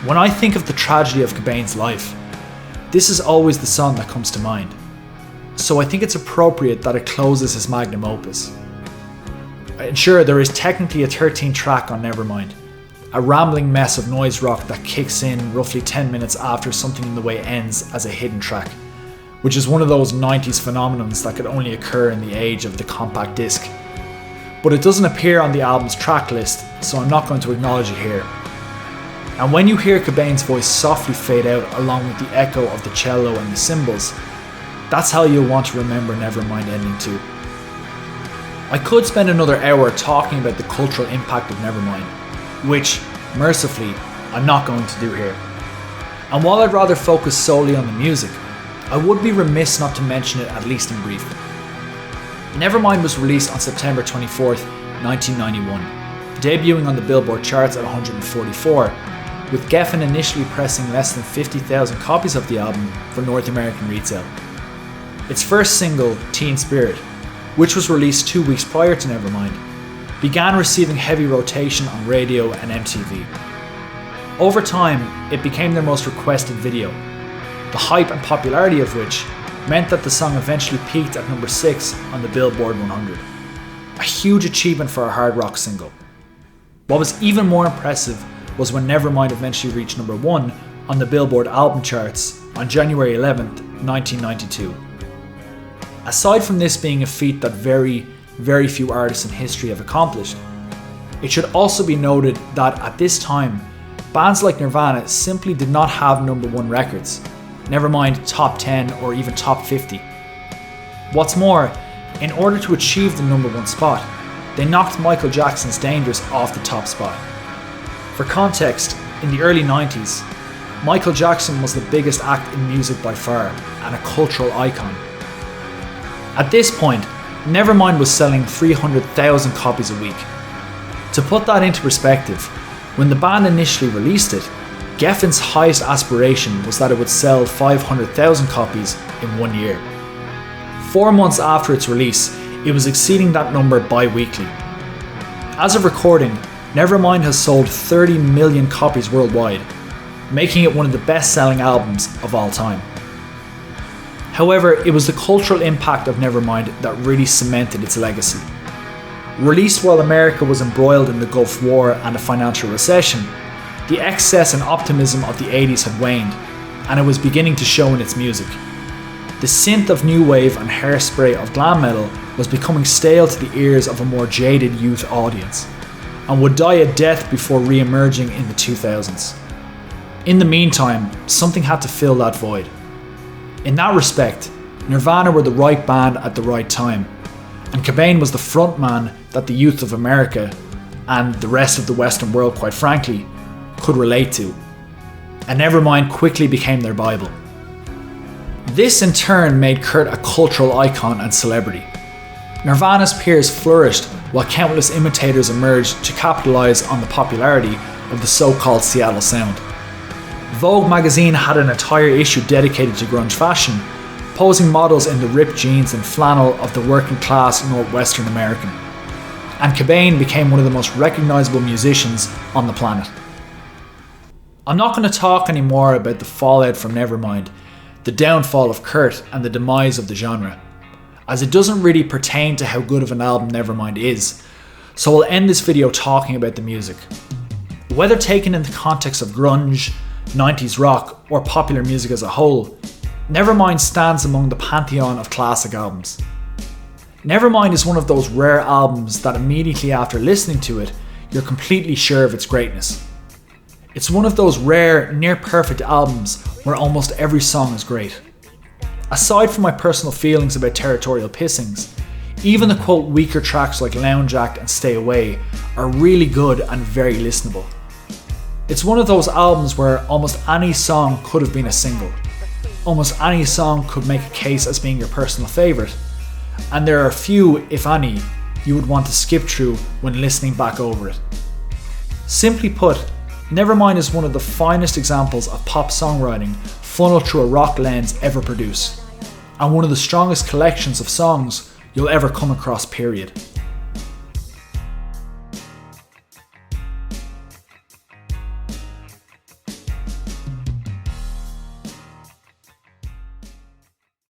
When I think of the tragedy of Cobain's life, this is always the song that comes to mind. So I think it's appropriate that it closes his magnum opus. And sure, there is technically a 13th track on Nevermind, a rambling mess of noise rock that kicks in roughly 10 minutes after Something in the Way ends as a hidden track, which is one of those 90s phenomenons that could only occur in the age of the compact disc. But it doesn't appear on the album's track list, so I'm not going to acknowledge it here. And when you hear Cobain's voice softly fade out along with the echo of the cello and the cymbals, that's how you'll want to remember Nevermind ending too. I could spend another hour talking about the cultural impact of Nevermind, which, mercifully, I'm not going to do here. And while I'd rather focus solely on the music, I would be remiss not to mention it at least in brief. Nevermind was released on September 24th, 1991, debuting on the Billboard charts at 144, with Geffen initially pressing less than 50,000 copies of the album for North American retail. Its first single, Teen Spirit, which was released 2 weeks prior to Nevermind, began receiving heavy rotation on radio and MTV. Over time, it became their most requested video, the hype and popularity of which meant that the song eventually peaked at number 6 on the Billboard 100. A huge achievement for a hard rock single. What was even more impressive was when Nevermind eventually reached number 1 on the Billboard album charts on January 11th, 1992. Aside from this being a feat that very few artists in history have accomplished, it should also be noted that at this time, bands like Nirvana simply did not have number 1 records, never mind top 10 or even top 50. What's more, in order to achieve the number 1 spot, they knocked Michael Jackson's Dangerous off the top spot. For context, in the early 90s, Michael Jackson was the biggest act in music by far and a cultural icon. At this point, Nevermind was selling 300,000 copies a week. To put that into perspective, when the band initially released it, Geffen's highest aspiration was that it would sell 500,000 copies in 1 year. 4 months after its release, it was exceeding that number bi-weekly. As of recording, Nevermind has sold 30 million copies worldwide, making it one of the best-selling albums of all time. However, it was the cultural impact of Nevermind that really cemented its legacy. Released while America was embroiled in the Gulf War and a financial recession, the excess and optimism of the 80s had waned, and it was beginning to show in its music. The synth of new wave and hairspray of glam metal was becoming stale to the ears of a more jaded youth audience, and would die a death before re-emerging in the 2000s. In the meantime, something had to fill that void. In that respect, Nirvana were the right band at the right time, and Cobain was the frontman that the youth of America, and the rest of the Western world quite frankly, could relate to. And Nevermind quickly became their Bible. This in turn made Kurt a cultural icon and celebrity. Nirvana's peers flourished while countless imitators emerged to capitalise on the popularity of the so-called Seattle sound. Vogue magazine had an entire issue dedicated to grunge fashion, posing models in the ripped jeans and flannel of the working class Northwestern American. And Cobain became one of the most recognisable musicians on the planet. I'm not going to talk anymore about the fallout from Nevermind, the downfall of Kurt and the demise of the genre, as it doesn't really pertain to how good of an album Nevermind is, so I'll end this video talking about the music. Whether taken in the context of grunge, 90s rock, or popular music as a whole, Nevermind stands among the pantheon of classic albums. Nevermind is one of those rare albums that immediately after listening to it, you're completely sure of its greatness. It's one of those rare, near-perfect albums where almost every song is great. Aside from my personal feelings about Territorial Pissings, even the quote weaker tracks like Lounge Act and Stay Away are really good and very listenable. It's one of those albums where almost any song could have been a single. Almost any song could make a case as being your personal favourite, and there are few, if any, you would want to skip through when listening back over it. Simply put, Nevermind is one of the finest examples of pop songwriting funneled through a rock lens ever produced, and one of the strongest collections of songs you'll ever come across, period.